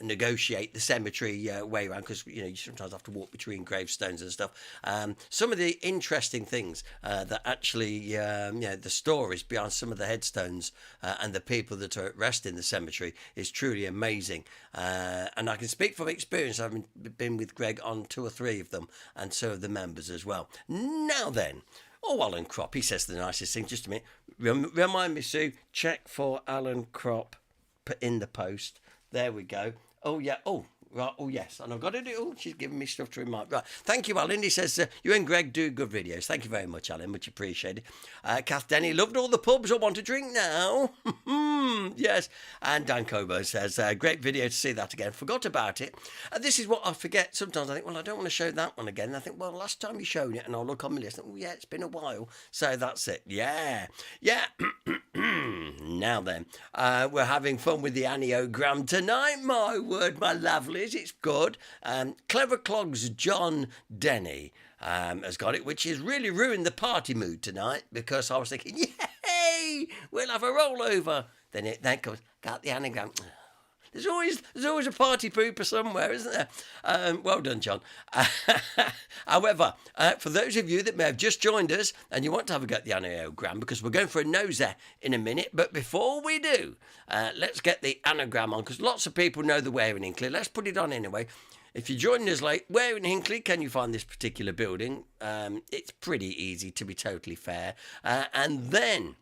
negotiate the cemetery way around, because you sometimes have to walk between gravestones and stuff, some of the interesting things that actually the stories behind some of the headstones and the people that are at rest in the cemetery is truly amazing, and I can speak from experience. I've been with Greg on 2 or 3 of them, and so have the members as well. Now then, Alan Crop, he says the nicest thing. Just a minute. Remind me, Sue, check for Alan Crop in the post. There we go. Oh, yeah. Oh, right. Oh, yes. And I've got to do... Oh, she's giving me stuff to remind. Right. Thank you, Alan. He says, you and Greg do good videos. Thank you very much, Alan. Much appreciated. Kath Denny, loved all the pubs. I want to drink now. Yes. And Dan Cobo says, great video to see that again. Forgot about it. This is what I forget. Sometimes I think, well, I don't want to show that one again. And I think, well, last time you showed it, and I'll look on my list. Oh, yeah, it's been a while. So that's it. Yeah. Yeah. Now then, we're having fun with the Aniogram tonight. My word, my lovelies, it's good. Clever Clogs John Denny has got it, which has really ruined the party mood tonight, because I was thinking, yay, we'll have a rollover. Then comes, got the Anagram. There's always a party pooper somewhere, isn't there? Well done, John. However, for those of you that may have just joined us and you want to have a go at the anagram, because we're going for a noser in a minute, but before we do, let's get the anagram on, because lots of people know the Where in Hinckley. Let's put it on anyway. If you're joining us late, where in Hinckley can you find this particular building? It's pretty easy, to be totally fair. And then,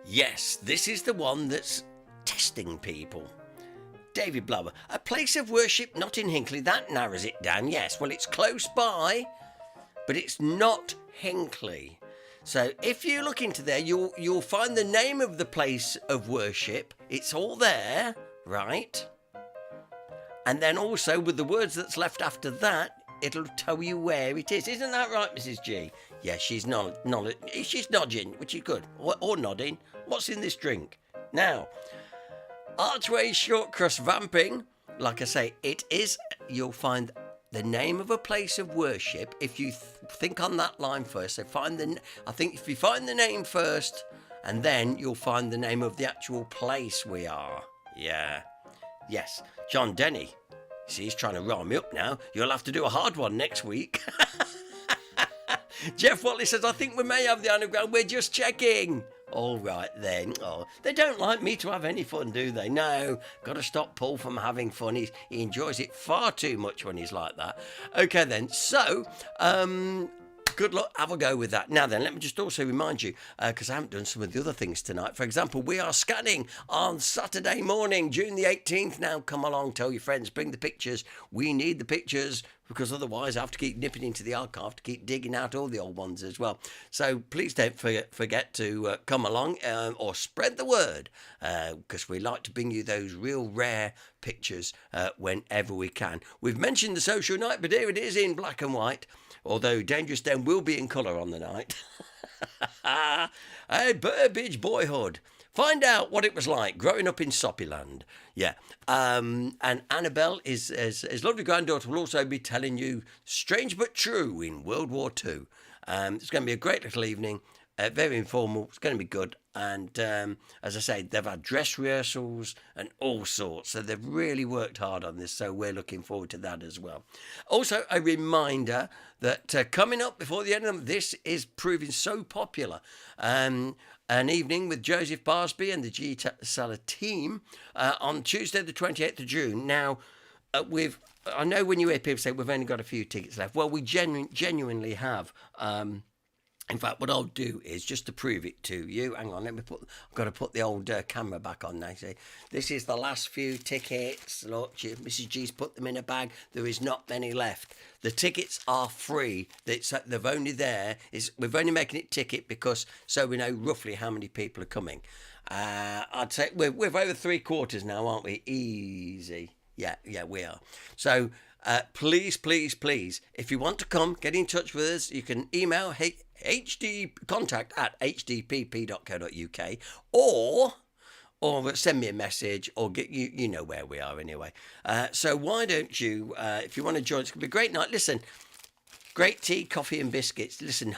yes, this is the one that's testing people. David Blower, a place of worship not in Hinckley, that narrows it down. Yes, well, it's close by, but it's not Hinckley. So if you look into there, you'll find the name of the place of worship. It's all there, right? And then also with the words that's left after that, it'll tell you where it is. Isn't that right, Mrs. G? Yeah, she's she's nodding, which is good, or nodding. What's in this drink? Now, Archway Short Crust Vamping, like I say, you'll find the name of a place of worship if you think on that line first. So I think if you find the name first, and then you'll find the name of the actual place we are. Yeah. Yes. John Denny. See, he's trying to rile me up now. You'll have to do a hard one next week. Jeff Watley says, I think we may have the anagram. We're just checking. All right then. Oh, they don't like me to have any fun, do they? No, got to stop Paul from having fun. He enjoys it far too much when he's like that. Okay then. So, good luck. Have a go with that. Now then, let me just also remind you, because I haven't done some of the other things tonight. For example, we are scanning on Saturday morning, June the 18th. Now, come along, tell your friends, bring the pictures. We need the pictures. because otherwise I have to keep nipping into the archive to keep digging out all the old ones as well. So please don't forget to come along or spread the word, because we like to bring you those real rare pictures whenever we can. We've mentioned the social night, but here it is in black and white, although Dangerous Den will be in colour on the night. A Burbage boyhood. Find out what it was like growing up in Soppyland. Yeah. And Annabelle, his lovely granddaughter, will also be telling you Strange But True in World War II. It's going to be a great little evening. Very informal. It's going to be good. And as I say, they've had dress rehearsals and all sorts. So they've really worked hard on this. So we're looking forward to that as well. Also, a reminder that coming up before the end of them, this is proving so popular. An evening with Joseph Barsby and the G Seller team on Tuesday the 28th of June. Now, I know when you hear people say we've only got a few tickets left. Well, we genuinely have. In fact, what I'll do is just to prove it to you. Hang on, I've got to put the old camera back on now. See, this is the last few tickets. Look, Mrs. G's put them in a bag. There is not many left. The tickets are free. They've only we're only making it ticket because so we know roughly how many people are coming. I'd say we're over 3/4 now, aren't we? Easy. Yeah, we are. So please, if you want to come, get in touch with us. You can email contact@hdpp.co.uk or send me a message or get you know where we are anyway. So why don't you, if you want to join, it's going to be a great night. Listen, great tea, coffee and biscuits. Listen,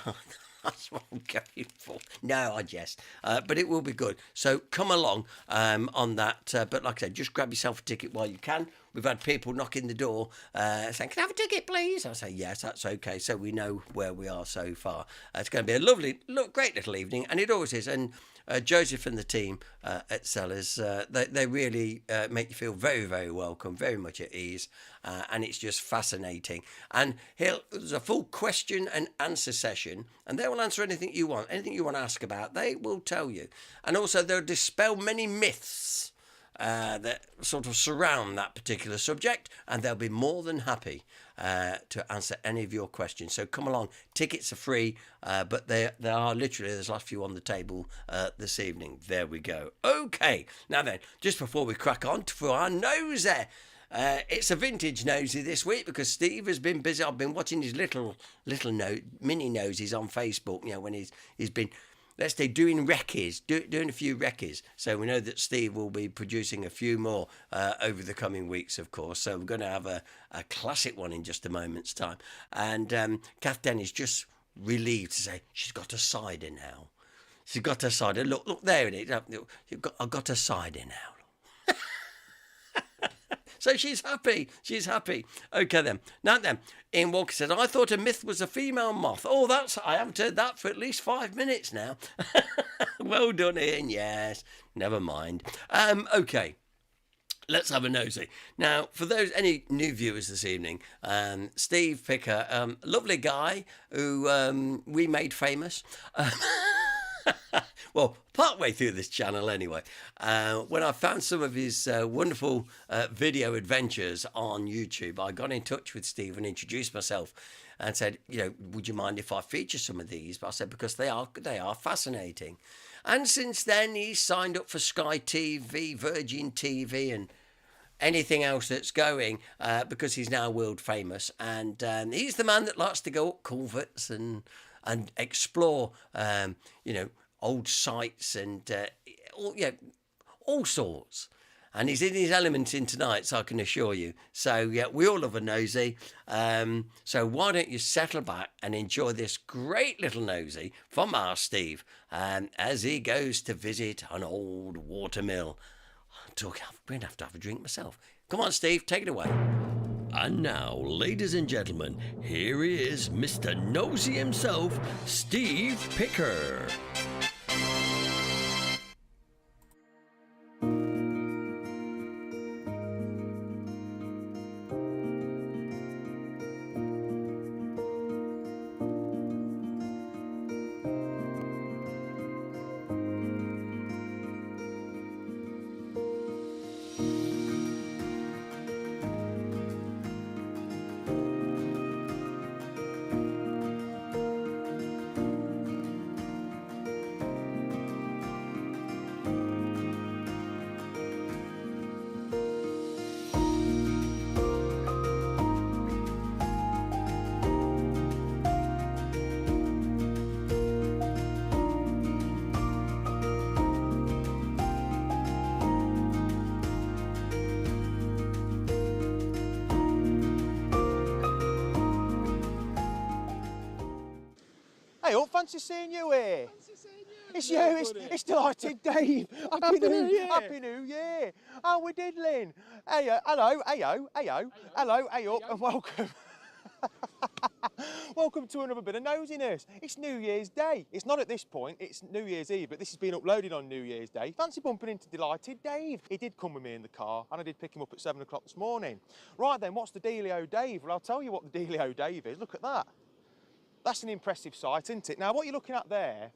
that's what I'm going for. No, I jest. But it will be good. So come along on that. But like I said, just grab yourself a ticket while you can. We've had people knocking the door saying, can I have a ticket, please? I say, yes, that's okay. So we know where we are so far. It's going to be a lovely, great little evening. And it always is. And Joseph and the team at Sellers, they really make you feel very, very welcome, very much at ease. And it's just fascinating. And there's a full question and answer session. And they will answer anything you want to ask about. They will tell you. And also they'll dispel many myths that sort of surround that particular subject, and they'll be more than happy to answer any of your questions. So come along. Tickets are free, but there are literally, there's last few on the table this evening. There we go. Okay, now then, just before we crack on for our nosy, it's a vintage nosy this week because Steve has been busy. I've been watching his little mini noses on Facebook, when he's been, let's say, doing recces, doing a few recces. So we know that Steve will be producing a few more over the coming weeks, of course. So we're going to have a classic one in just a moment's time. And Kath Denny's just relieved to say she's got a cider now. She's got a cider. Look, there it is. I've got a cider now. So she's happy. Okay then. Now then, Ian Walker said, I thought a myth was a female moth. Oh, I haven't heard that for at least 5 minutes now. Well done, Ian. Yes. Never mind. Okay. Let's have a nosy. Now, for any new viewers this evening, Steve Picker, lovely guy who we made famous. Well, partway through this channel anyway, when I found some of his wonderful video adventures on YouTube, I got in touch with Steve and introduced myself and said, would you mind if I feature some of these? But I said, because they are fascinating. And since then, he's signed up for Sky TV, Virgin TV, and anything else that's going, because he's now world famous. And he's the man that likes to go up culverts and explore, old sites and all sorts. And he's in his element in tonight, so I can assure you. So, yeah, we all love a nosy. So why don't you settle back and enjoy this great little nosy from our Steve as he goes to visit an old watermill. I'm going to have a drink myself. Come on, Steve, take it away. And now, ladies and gentlemen, here he is, Mr. Nosy himself, Steve Picker. fancy seeing you here. It's you, it's delighted Dave. Happy New Year. How we diddling? Hey, hello, hello, hey up and welcome. Welcome to another bit of nosiness. It's New Year's Day. It's not at this point, it's New Year's Eve, but this has been uploaded on New Year's Day. Fancy bumping into Delighted Dave. He did come with me in the car and I did pick him up at 7 o'clock this morning. Right then, what's the dealio Dave? Well, I'll tell you what the dealio Dave is. Look at that. That's an impressive sight, isn't it? Now, what you're looking at there,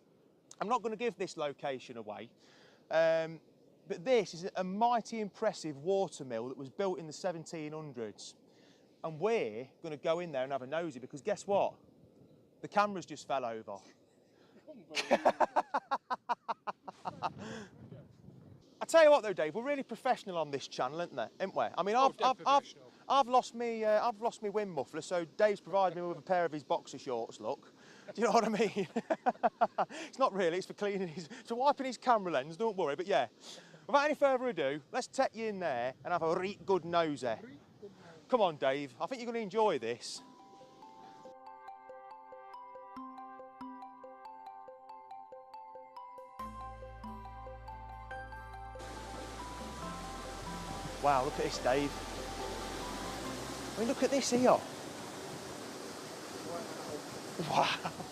I'm not going to give this location away, but this is a mighty impressive water mill that was built in the 1700s. And we're going to go in there and have a nosy because guess what? The cameras just fell over. I tell you what though, Dave, we're really professional on this channel, aren't we? I mean, I've lost me wind muffler, so Dave's provided me with a pair of his boxer shorts. Look, do you know what I mean? It's not really. It's for cleaning for wiping his camera lens. Don't worry. But yeah, without any further ado, let's take you in there and have a really good nosy. Come on, Dave. I think you're going to enjoy this. Wow, look at this, Dave. I mean, look at this here. Wow.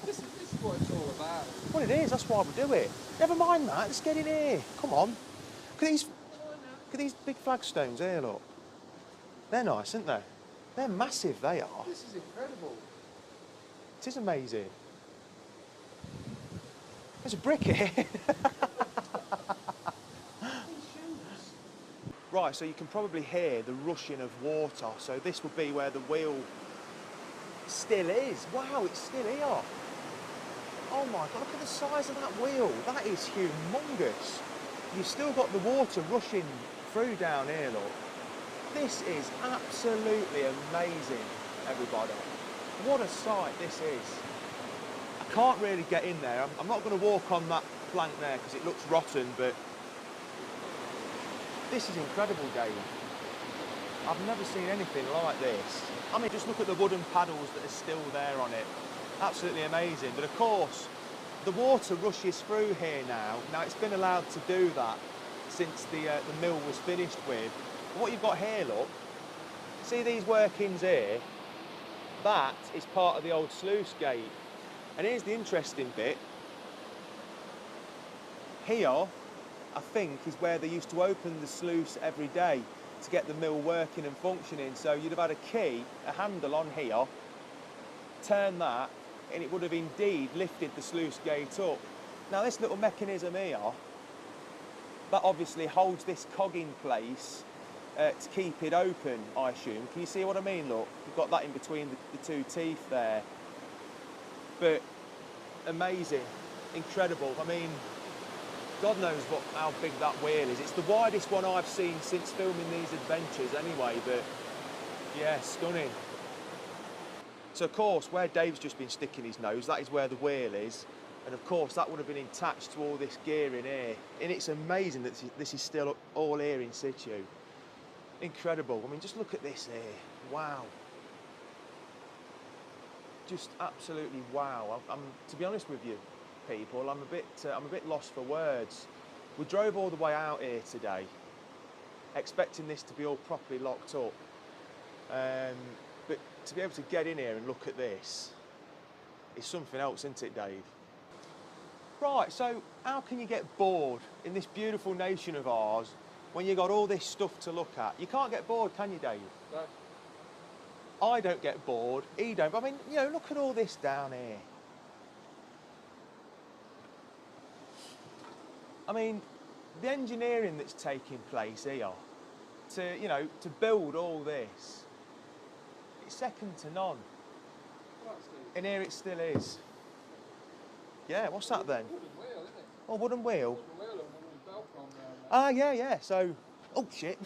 This is what it's all about. Well, it is. That's why we do it. Never mind that. Let's get in here. Come on. Look at these big flagstones here, look. They're nice, aren't they? They're massive, they are. This is incredible. It is amazing. There's a brick here. Right, so you can probably hear the rushing of water. So this would be where the wheel still is. Wow, it's still here. Oh my God, look at the size of that wheel. That is humongous. You've still got the water rushing through down here, look. This is absolutely amazing, everybody. What a sight this is. I can't really get in there. I'm not going to walk on that plank there because it looks rotten, but this is incredible, Dave. I've never seen anything like this. I mean, just look at the wooden paddles that are still there on it. Absolutely amazing. But of course, the water rushes through here now. Now, it's been allowed to do that since the mill was finished with. What you've got here, look, see these workings here? That is part of the old sluice gate. And here's the interesting bit. Here, I think, is where they used to open the sluice every day to get the mill working and functioning. So you'd have had a key, a handle on here, turn that, and it would have indeed lifted the sluice gate up. Now this little mechanism here, that obviously holds this cog in place to keep it open, I assume. Can you see what I mean? Look, you've got that in between the two teeth there. But amazing, incredible. I mean, God knows how big that wheel is. It's the widest one I've seen since filming these adventures anyway, but yeah, stunning. So of course, where Dave's just been sticking his nose, that is where the wheel is. And of course, that would have been attached to all this gear in here. And it's amazing that this is still all here in situ. Incredible. I mean, just look at this here. Wow. Just absolutely wow. I'm to be honest with you, people, I'm a bit lost for words. We drove all the way out here today, expecting this to be all properly locked up. But to be able to get in here and look at this is something else, isn't it, Dave? Right, so how can you get bored in this beautiful nation of ours when you've got all this stuff to look at? You can't get bored, can you, Dave? No. I don't get bored, he don't. But I mean, you know, look at all this down here. I mean, the engineering that's taking place here to build all this, it's second to none. And here it still is. Yeah, what's that then? Wooden wheel, isn't it? Oh, wooden wheel. Wooden wheel and a wooden belt gone round there. Ah, yeah. So, oh shit.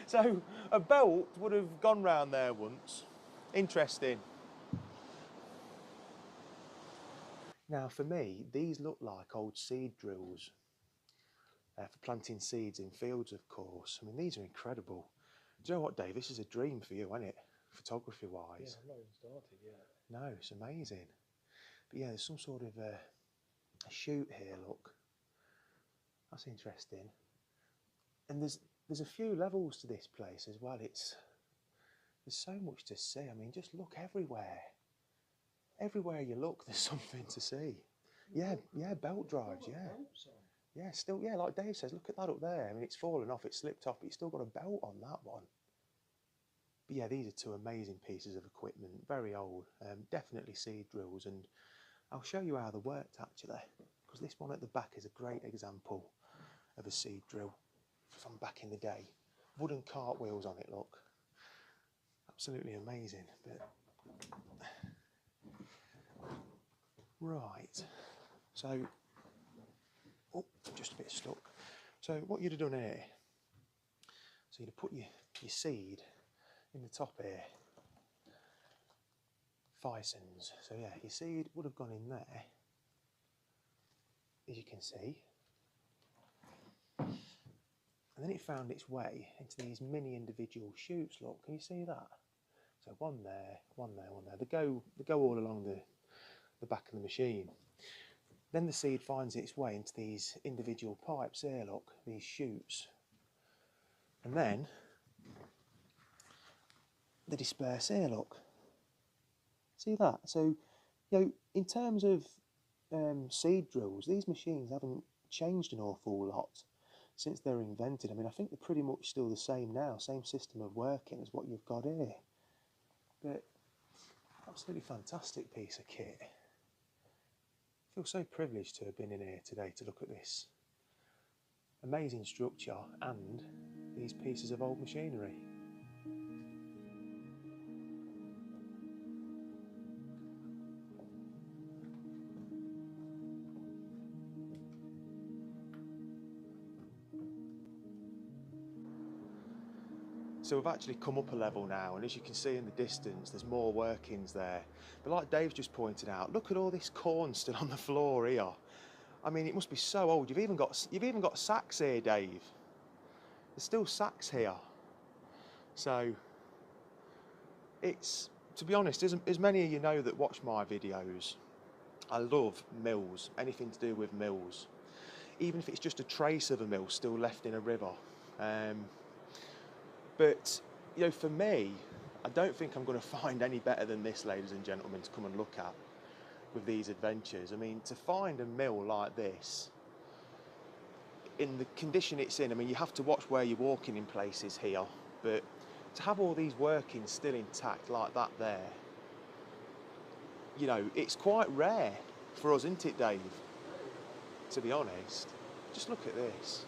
So a belt would have gone round there once. Interesting. Now, for me, these look like old seed drills for planting seeds in fields, of course. I mean, these are incredible. Do you know what, Dave? This is a dream for you, isn't it? Photography-wise. Yeah, I've not even started yet. No, it's amazing. But yeah, there's some sort of a chute here, look. That's interesting. And there's a few levels to this place as well. There's so much to see. I mean, just look everywhere. Everywhere you look, there's something to see. Yeah, belt drives, yeah. Yeah, still, yeah, like Dave says, look at that up there. I mean, it's fallen off, it's slipped off, but you've still got a belt on that one. But yeah, these are two amazing pieces of equipment, very old, definitely seed drills, and I'll show you how they worked actually, because this one at the back is a great example of a seed drill from back in the day. Wooden cartwheels on it, look. Absolutely amazing. But right, so, oh, just a bit stuck. So what you'd have done here, so you'd have put your seed in the top here, Fisons. So yeah, your seed would have gone in there, as you can see. And then it found its way into these mini individual shoots, look, can you see that? So one there, one there, one there. They go all along the back of the machine. Then the seed finds its way into these individual pipes here, look, these shoots. And then they disperse here, look. See that? So, you know, in terms of seed drills, these machines haven't changed an awful lot since they were invented. I mean, I think they're pretty much still the same now, same system of working as what you've got here. But absolutely fantastic piece of kit. I feel so privileged to have been in here today to look at this amazing structure and these pieces of old machinery. So we've actually come up a level now, and as you can see in the distance, there's more workings there. But like Dave's just pointed out, look at all this corn still on the floor here. I mean, it must be so old. You've even got sacks here, Dave. There's still sacks here. So it's, to be honest, as many of you know that watch my videos, I love mills, anything to do with mills. Even if it's just a trace of a mill still left in a river. But, you know, for me, I don't think I'm going to find any better than this, ladies and gentlemen, to come and look at with these adventures. I mean, to find a mill like this, in the condition it's in, I mean, you have to watch where you're walking in places here, but to have all these workings still intact like that there, you know, it's quite rare for us, isn't it, Dave? To be honest. Just look at this.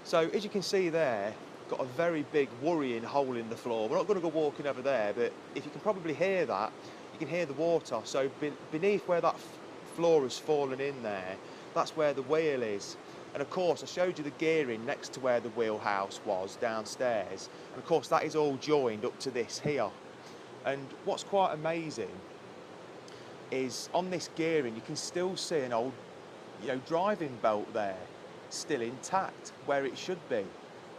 So, as you can see there, got a very big worrying hole in the floor. We're not going to go walking over there, but if you can probably hear that, you can hear the water. So beneath where that floor has fallen in there, that's where the wheel is. And of course, I showed you the gearing next to where the wheelhouse was downstairs. And of course, that is all joined up to this here. And what's quite amazing is on this gearing, you can still see an old, you know, driving belt there, still intact where it should be.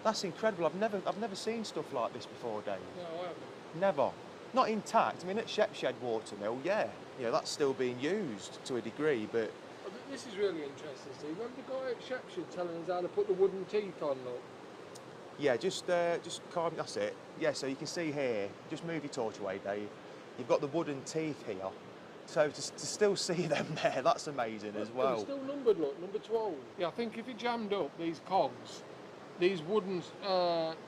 That's incredible. I've never seen stuff like this before, Dave. No, I haven't. Never. Not intact. I mean, at Shepshed Watermill, yeah, you know, that's still being used to a degree, but This is really interesting, Steve. Remember the guy at Shepshed telling us how to put the wooden teeth on, look? yeah, just carve. That's it. Yeah, so you can see here. Just move your torch away, Dave. You've got the wooden teeth here. So to still see them there, that's amazing as well. They're still numbered, look, number 12. Yeah, I think if you jammed up these cogs, these wooden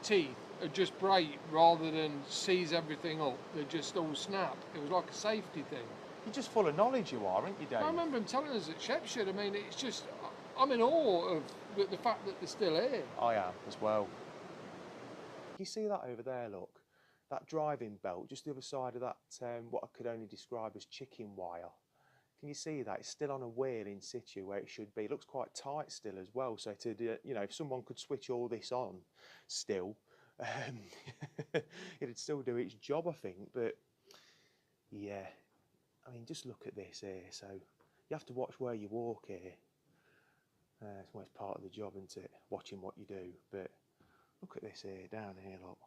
teeth are just break rather than seize everything up. They just all snap. It was like a safety thing. You're just full of knowledge, you are, aren't you, Dave? I remember him telling us at Shepshed. I mean, it's just, I'm in awe of the fact that they're still here. I am as well. You see that over there, look? That driving belt, just the other side of that, what I could only describe as chicken wire. Can you see that? It's still on a wheel in situ where it should be. It looks quite tight still as well. So to do, you know, if someone could switch all this on still, it'd still do its job, I think. But yeah, I mean, just look at this here. So you have to watch where you walk here. It's part of the job, isn't it? Watching what you do. But look at this here, down here, look.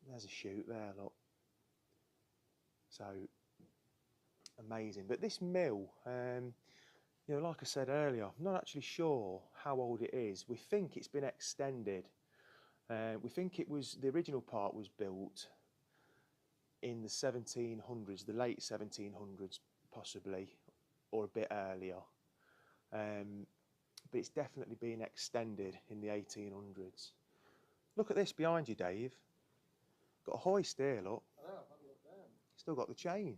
There's a chute there, look. So amazing. But this mill, you know, like I said earlier, I'm not actually sure how old it is. We think it's been extended. We think it was, the original part was built in the 1700s, the late 1700s possibly, or a bit earlier. But it's definitely been extended in the 1800s. Look at this behind you, Dave. Got a hoist here, look. I know, I've had a look down. Still got the chain.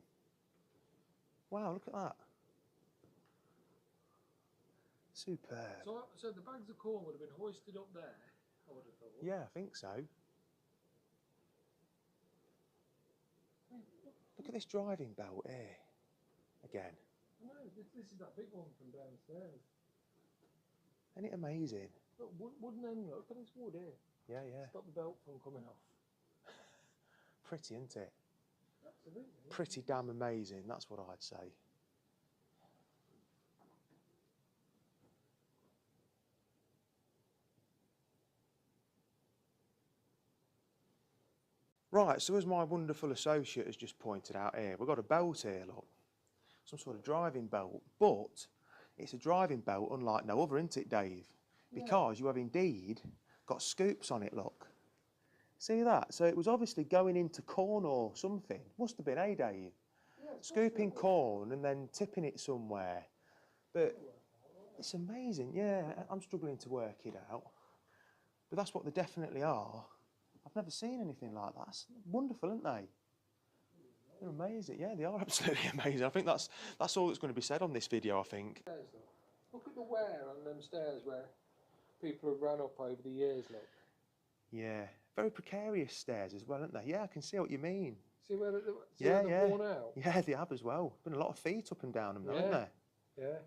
Wow, look at that. Superb. So the bags of corn would have been hoisted up there, I would have thought. Yeah, I think so. Look at this driving belt here. Again. No, this is that big one from downstairs. Isn't it amazing? Look, wooden end, look at this wood here. Yeah, yeah. Stop the belt from coming off. Pretty, isn't it? Absolutely. Pretty damn amazing, that's what I'd say. Right, so as my wonderful associate has just pointed out here, we've got a belt here, look. Some sort of driving belt, but it's a driving belt unlike no other, isn't it, Dave? Because you have indeed got scoops on it, look. See that? So it was obviously going into corn or something. Must have been, eh, Dave? Yeah, Scooping corn and then tipping it somewhere. But it's amazing, yeah. I'm struggling to work it out. But that's what they definitely are. I've never seen anything like that. That's wonderful, aren't they? They're amazing. Yeah, they are absolutely amazing. I think that's all that's going to be said on this video, I think. Look at the wear on them stairs where people have ran up over the years, look. Yeah, very precarious stairs as well, aren't they? Yeah, I can see what you mean. See where they're Yeah. worn out? Yeah, they have as well. Been a lot of feet up and down them, though, haven't there? Yeah.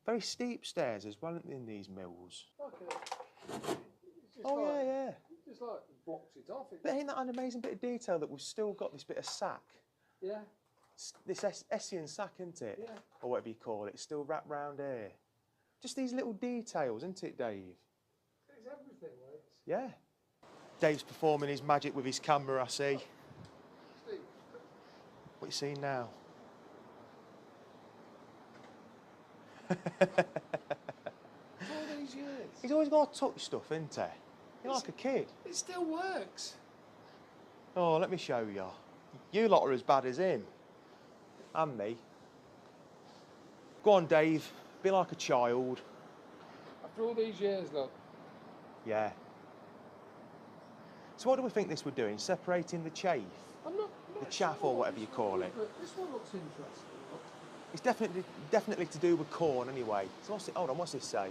Very steep stairs as well in these mills. Oh, like, yeah. Just like blocks it off. But ain't that an amazing bit of detail that we've still got this bit of sack? Yeah. This Essian sack, isn't it? Yeah. Or whatever you call it, still wrapped round here. Just these little details, isn't it, Dave? It's everything, mate. Yeah. Dave's performing his magic with his camera, I see. Steve. What you seeing now? All these years. He's always got to touch stuff, isn't he? You're like a kid. It still works. Oh, let me show you. You lot are as bad as him. And me. Go on, Dave. Be like a child. After all these years, look. Yeah. So what do we think this we're doing? Separating the chaff? The chaff or whatever you call it. But this one looks interesting. Look. It's definitely to do with corn anyway. So what's it? Hold on, what's this say?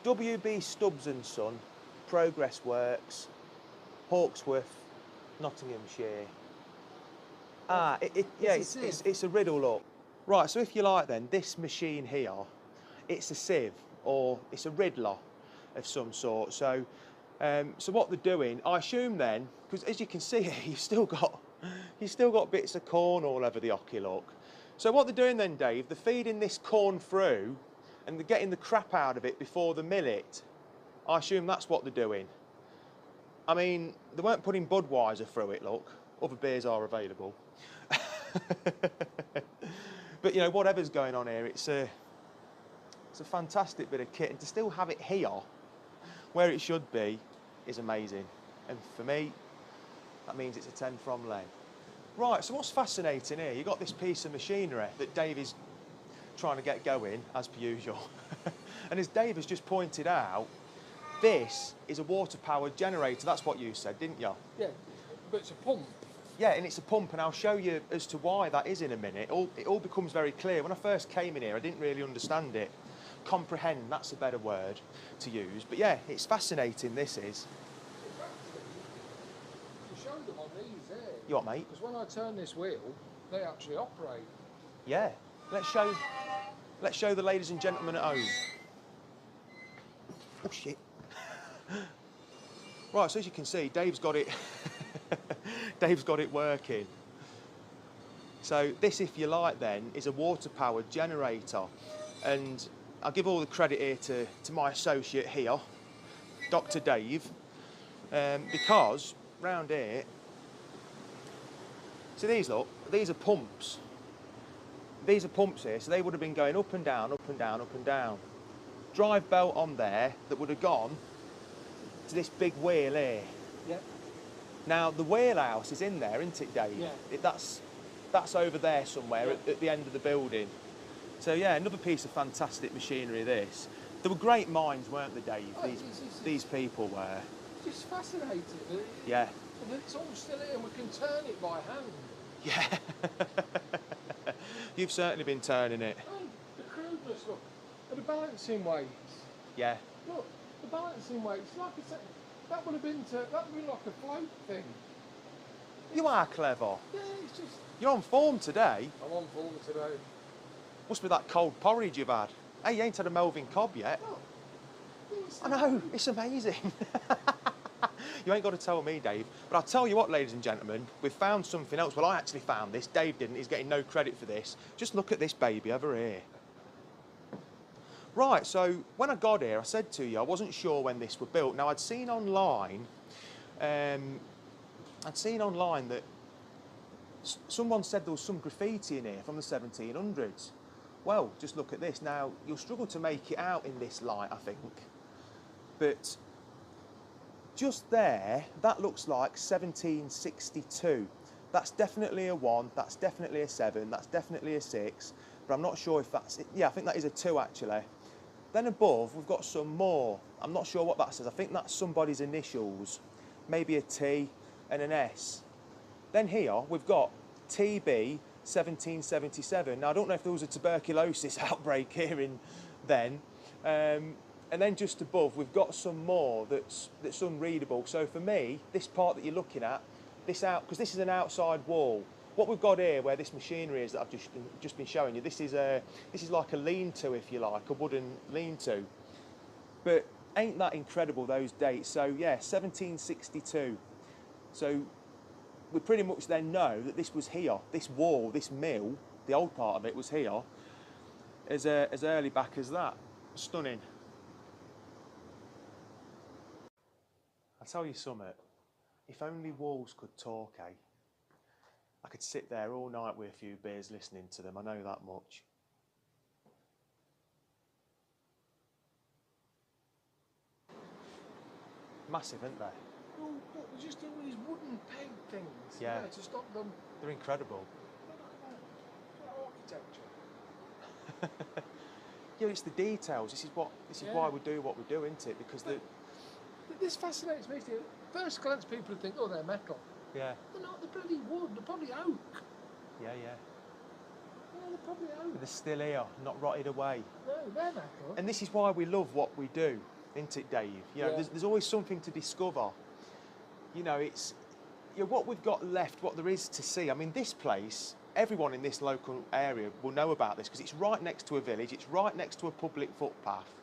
WB Stubbs and Son, Progress Works, Hawksworth, Nottinghamshire. It's a riddle, look. Right, so if you like then, this machine here, it's a sieve or it's a riddler of some sort. So, so what they're doing, I assume then, because as you can see here, you've still got bits of corn all over the hockey, look. So what they're doing then, Dave, they're feeding this corn through and they're getting the crap out of it before they mill it. I assume that's what they're doing. I mean, they weren't putting Budweiser through it, look. Other beers are available. But, you know, whatever's going on here, it's a fantastic bit of kit. And to still have it here, where it should be, is amazing. And for me, that means it's a 10 from Len. Right, so what's fascinating here, you've got this piece of machinery that Dave is trying to get going, as per usual. And as Dave has just pointed out, this is a water-powered generator. That's what you said, didn't you? Yeah, but it's a pump. Yeah, and it's a pump, and I'll show you as to why that is in a minute. It all becomes very clear. When I first came in here, I didn't really understand it. Comprehend, that's a better word to use. But yeah, it's fascinating, this is. To show them on these here. You what, mate? Because when I turn this wheel, they actually operate. Yeah, let's show the ladies and gentlemen at home. Oh shit. Right, so as you can see, Dave's got it. Dave's got it working. So this, if you like then, is a water-powered generator. And I'll give all the credit here to my associate here, Dr. Dave, because round here, So these, look, these are pumps. These are pumps here, so they would have been going up and down, up and down, up and down. Drive belt on there that would have gone to this big wheel here. Yeah. Now, the wheelhouse is in there, isn't it, Dave? Yeah. That's over there somewhere at the end of the building. So, yeah, another piece of fantastic machinery, this. There were great minds, weren't there, Dave? Oh, These people were. It's just fascinating. Yeah. And it's all still here, we can turn it by hand. Yeah. You've certainly been turning it. Oh, the crudeness, look. And the balancing weights. Yeah. Look, the balancing weights, like I said, that would have been like a float thing. You are clever. Yeah, it's just... You're on form today. I'm on form today. Must be that cold porridge you've had. Hey, you ain't had a Melvin Cobb yet. Oh, I know, it's amazing. You ain't got to tell me, Dave. But I'll tell you what, ladies and gentlemen, we've found something else. Well, I actually found this. Dave didn't. He's getting no credit for this. Just look at this baby over here. Right, so when I got here, I said to you, I wasn't sure when this were built. Now, I'd seen online that someone said there was some graffiti in here from the 1700s. Well, just look at this. Now, you'll struggle to make it out in this light, I think. But just there, that looks like 1762. That's definitely a 1, that's definitely a 7, that's definitely a 6, but I'm not sure if that's it. Yeah, I think that is a 2 actually. Then above, we've got some more. I'm not sure what that says. I think that's somebody's initials, maybe a T and an S. Then here, we've got TB 1777. Now, I don't know if there was a tuberculosis outbreak here then. And then just above, we've got some more that's unreadable. So for me, this part that you're looking at, because this is an outside wall. What we've got here, where this machinery is that I've just been showing you, this is like a lean-to, if you like, a wooden lean-to. But ain't that incredible, those dates? So yeah, 1762. So we pretty much then know that this was here, this wall, this mill, the old part of it was here, as early back as that. Stunning. I'll tell you something, if only walls could talk, eh? I could sit there all night with a few beers listening to them, I know that much. Massive, aren't they? Oh, look, they're just doing these wooden peg things. Yeah. To stop them. They're incredible. Architecture. Yeah, it's the details. This is why we do what we do, isn't it? Because this fascinates me. First glance, people would think, oh, they're metal. Yeah. They're not. They're bloody wood. They're probably oak. Yeah. Yeah, they're probably oak. They're still here, not rotted away. No, they're metal. And this is why we love what we do, isn't it, Dave? You know, there's always something to discover. You know, it's what we've got left, what there is to see. I mean, this place, everyone in this local area will know about this because it's right next to a village, it's right next to a public footpath.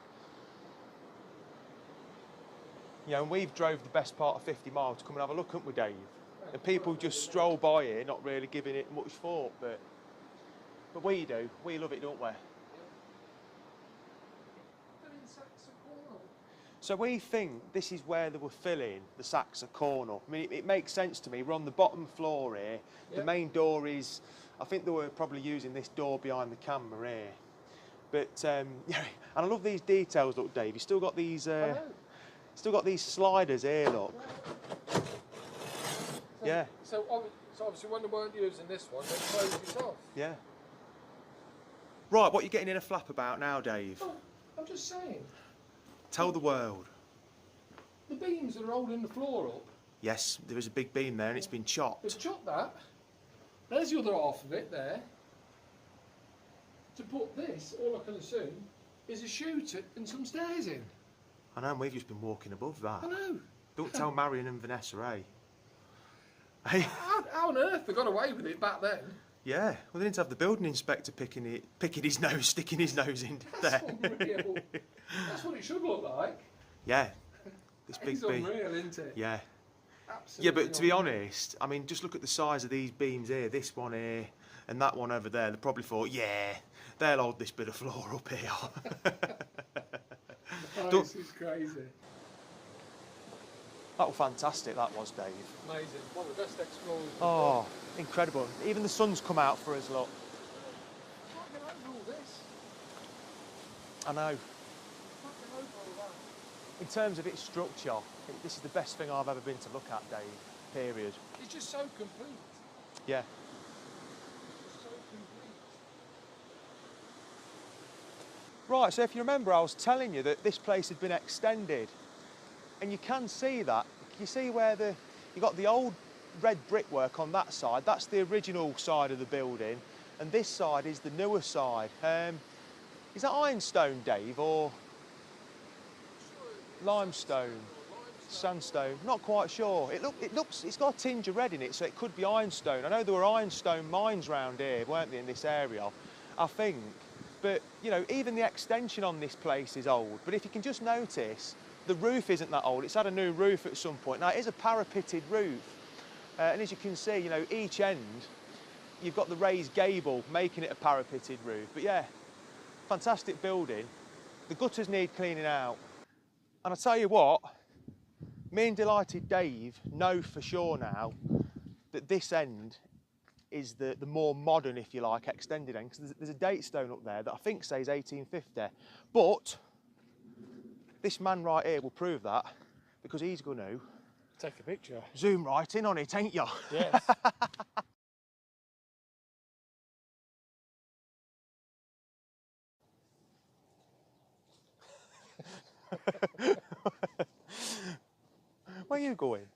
You know, and we've drove the best part of 50 miles to come and have a look, haven't we, Dave? And people just stroll by here, not really giving it much thought, but we do. We love it, don't we? So we think this is where they were filling the sacks of corn up. I mean, it makes sense to me. We're on the bottom floor here. The main door is, I think they were probably using this door behind the camera here. But, yeah, and I love these details, look, Dave. You've still got these, sliders here, look. Yeah. So obviously when they weren't using this one, they closed it off. Yeah. Right, what are you getting in a flap about now, Dave? Oh, I'm just saying. Tell the world. The beams that are holding the floor up. Yes, there is a big beam there and it's been chopped. They've chopped that. There's the other half of it there. To put this, all I can assume, is a chute and some stairs in. I know, and we've just been walking above that. I know. Don't tell Marion and Vanessa, eh? Hey. How on earth they got away with it back then? Yeah, well, they didn't have the building inspector picking his nose, sticking his nose in That's there. unreal. That's what it should look like. Yeah, this big It's beam. unreal, isn't it? Yeah. Absolutely. Yeah, but to be honest, I mean, just look at the size of these beams here, this one here, and that one over there. They probably thought, yeah, they'll hold this bit of floor up here. Oh, this is crazy. That was fantastic, that was, Dave. Amazing. One of the best explorers. Oh, incredible. Even the sun's come out for us, look. Can't get over all this. I know. Can't get over all that. In terms of its structure, this is the best thing I've ever been to look at, Dave, period. It's just so complete. Yeah. It's so complete. Right, so if you remember, I was telling you that this place had been extended. And you can see that. You see where you got the old red brickwork on that side. That's the original side of the building. And this side is the newer side. Is that ironstone, Dave, or limestone? Sandstone? Not quite sure. It's got a tinge of red in it, so it could be ironstone. I know there were ironstone mines round here, weren't there, in this area, I think. But, you know, even the extension on this place is old. But if you can just notice, the roof isn't that old. It's had a new roof at some point. Now, it is a parapeted roof. And as you can see, you know, each end, you've got the raised gable making it a parapeted roof. But yeah, fantastic building. The gutters need cleaning out. And I tell you what, me and Delighted Dave know for sure now that this end is the more modern, if you like, extended end. Because there's a date stone up there that I think says 1850. But this man right here will prove that, because he's going to take a picture. Zoom right in on it, ain't you? Yes. Where are you going?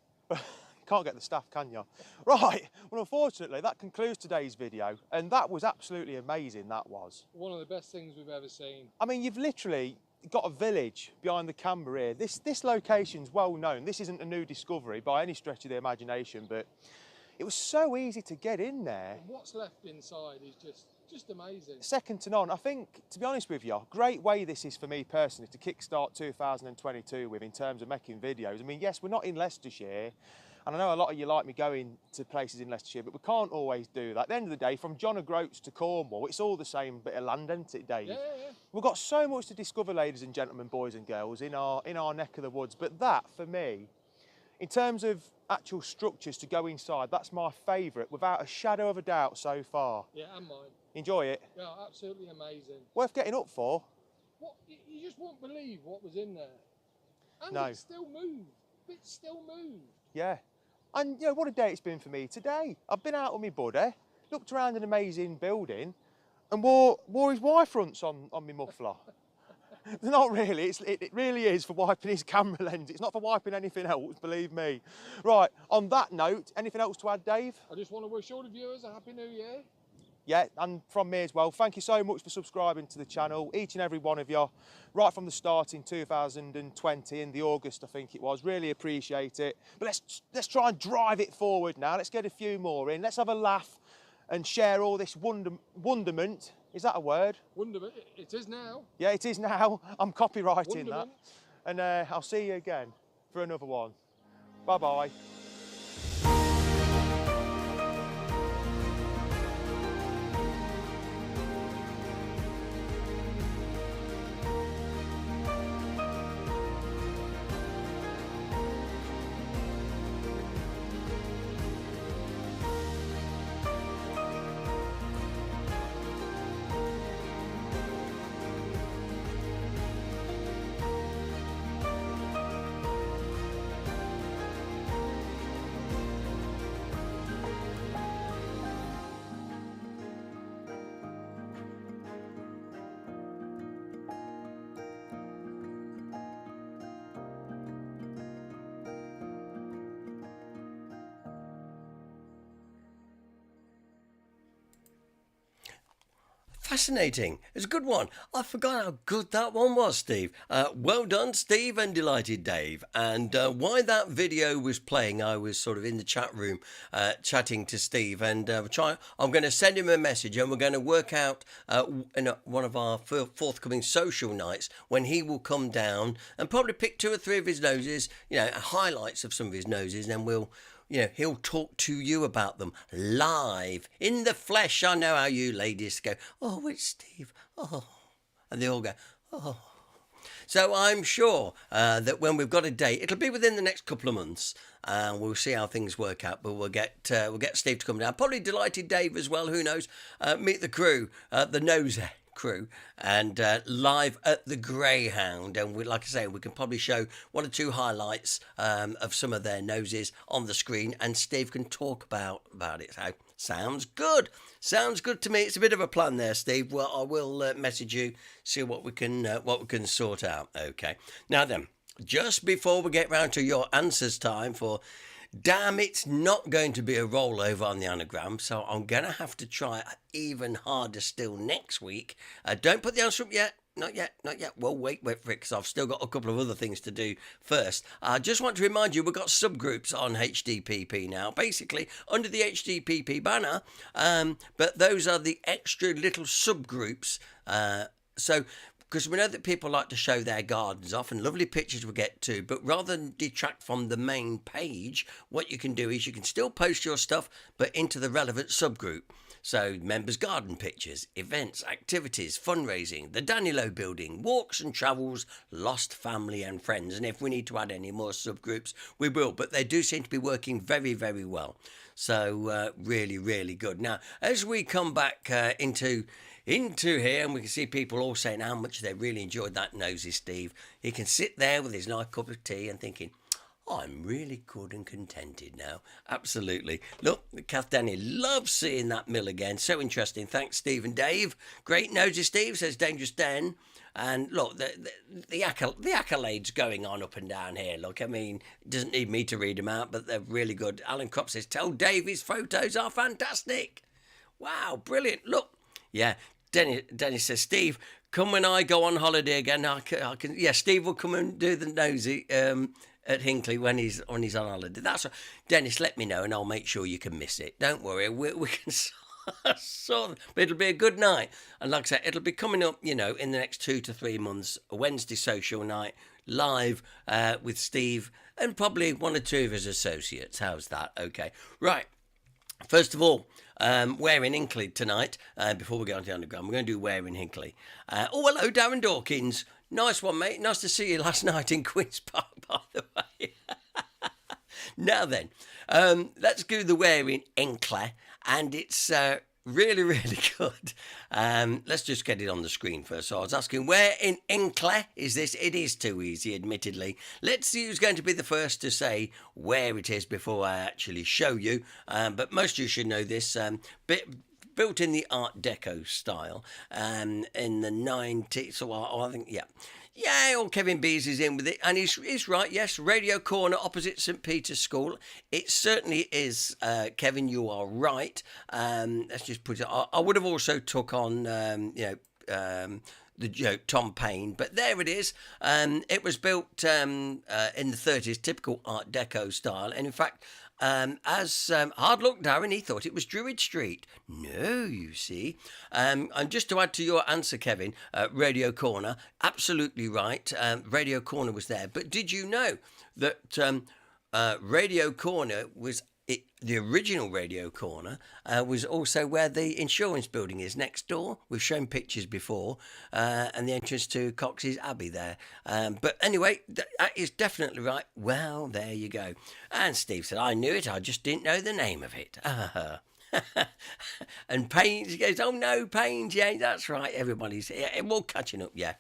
Can't get the staff, can you? Right, well, unfortunately, that concludes today's video, and that was absolutely amazing, that was. One of the best things we've ever seen. I mean, you've literally got a village behind the camera here. This location's well known. This isn't a new discovery by any stretch of the imagination, but it was so easy to get in there. And what's left inside is just amazing. Second to none. I think, to be honest with you, great way this is for me personally to kickstart 2022 with in terms of making videos. I mean, yes, we're not in Leicestershire, and I know a lot of you like me going to places in Leicestershire, but we can't always do that. At the end of the day, from John O'Groats to Cornwall, it's all the same bit of land, isn't it, Dave? Yeah, yeah, yeah. We've got so much to discover, ladies and gentlemen, boys and girls, in our neck of the woods. But that, for me, in terms of actual structures to go inside, that's my favourite, without a shadow of a doubt so far. Yeah, and mine. Enjoy it. Yeah, absolutely amazing. Worth getting up for. What, you just won't believe what was in there. And No. it still moved. It still moved. Yeah. And, you know, what a day it's been for me today. I've been out with my buddy, looked around an amazing building, and wore his Y-fronts on my muffler. Not really, it really is for wiping his camera lens. It's not for wiping anything else, believe me. Right, on that note, anything else to add, Dave? I just want to wish all the viewers a Happy New Year. Yeah, and from me as well, thank you so much for subscribing to the channel, each and every one of you, right from the start in 2020, in the August I think it was. Really appreciate it. But let's try and drive it forward now. Let's get a few more in. Let's have a laugh and share all this wonderment. Is that a word? Wonderment, it is now. Yeah, it is now. I'm copywriting that. Wonderment. And I'll see you again for another one. Bye-bye. Fascinating. It's a good one. I forgot how good that one was, Steve. Well done, Steve and Delighted Dave. And while that video was playing, I was sort of in the chat room chatting to Steve, and I'm going to send him a message, and we're going to work out in one of our forthcoming social nights when he will come down and probably pick 2 or 3 of his noses, you know, highlights of some of his noses, and he'll talk to you about them live, in the flesh. I know how you ladies go, oh, it's Steve, oh. And they all go, oh. So I'm sure that when we've got a date, it'll be within the next couple of months. We'll see how things work out, but we'll get Steve to come down. Probably Delighted Dave as well. Who knows? Meet the crew, the Nosy crew, and live at the Greyhound. And we, like I say, we can probably show one or two highlights of some of their noses on the screen, and Steve can talk about it. So sounds good. Sounds good to me. It's a bit of a plan there, Steve. Well, I will message you, see what we can sort out. Okay. Now then, just before we get round to your answers time for damn, it's not going to be a rollover on the anagram, so I'm going to have to try even harder still next week. Don't put the answer up yet. Not yet. Well, wait for it, because I've still got a couple of other things to do first. I just want to remind you, we've got subgroups on HDPP now, basically under the HDPP banner, but those are the extra little subgroups. So because we know that people like to show their gardens off, and lovely pictures we get too, but rather than detract from the main page, what you can do is you can still post your stuff, but into the relevant subgroup. So members' garden pictures, events, activities, fundraising, the Danilo building, walks and travels, lost family and friends. And if we need to add any more subgroups, we will. But they do seem to be working very, very well. So really, really good. Now, as we come back into here, and we can see people all saying how much they really enjoyed that Nosy Steve. He can sit there with his nice cup of tea and thinking, I'm really good and contented now. Absolutely. Look, Kath Danny loves seeing that mill again. So interesting. Thanks, Steve and Dave. Great Nosy Steve, says Dangerous Den. And look, the accolades going on up and down here. Look, I mean, it doesn't need me to read them out, but they're really good. Alan Crop says, tell Dave his photos are fantastic. Wow, brilliant. Look. Yeah, Dennis says, Steve, come when I go on holiday again. I can. Yeah, Steve will come and do the Nosy at Hinckley when he's on holiday. That's right. Dennis, let me know and I'll make sure you can miss it. Don't worry, we can sort. But it'll be a good night. And like I said, it'll be coming up, in the next 2 to 3 months. A Wednesday social night live with Steve and probably one or two of his associates. How's that? Okay, right. First of all, Where in Hinckley tonight. Before we get on to the underground, we're going to do Where in Hinckley. Oh, hello, Darren Dawkins. Nice one, mate. Nice to see you last night in Queen's Park, by the way. Now then, let's do the Where in Hinckley, and it's really, really good. Let's just get it on the screen first. So I was asking, where in Hinckley is this? It is too easy, admittedly. Let's see who's going to be the first to say where it is before I actually show you. But most of you should know this. Built in the Art Deco style in the 90s. So I think, yeah. Yeah, old Kevin Bees is in with it, and he's right, yes, Radio Corner opposite St Peter's School. It certainly is, Kevin, you are right. Let's just put it, I would have also took on, the joke, Tom Payne, but there it is. It was built in the 30s, typical Art Deco style, and in fact, as hard luck, Darren, he thought it was Druid Street. No, you see. And just to add to your answer, Kevin, Radio Corner, absolutely right. Radio Corner was there. But did you know that Radio Corner was the original Radio Corner was also where the insurance building is next door. We've shown pictures before, and the entrance to Cox's Abbey there. But anyway, that is definitely right. Well, there you go. And Steve said, I knew it, I just didn't know the name of it. And Paynes goes, oh no, Paynes, yeah, that's right. Everybody's all catching up, yeah.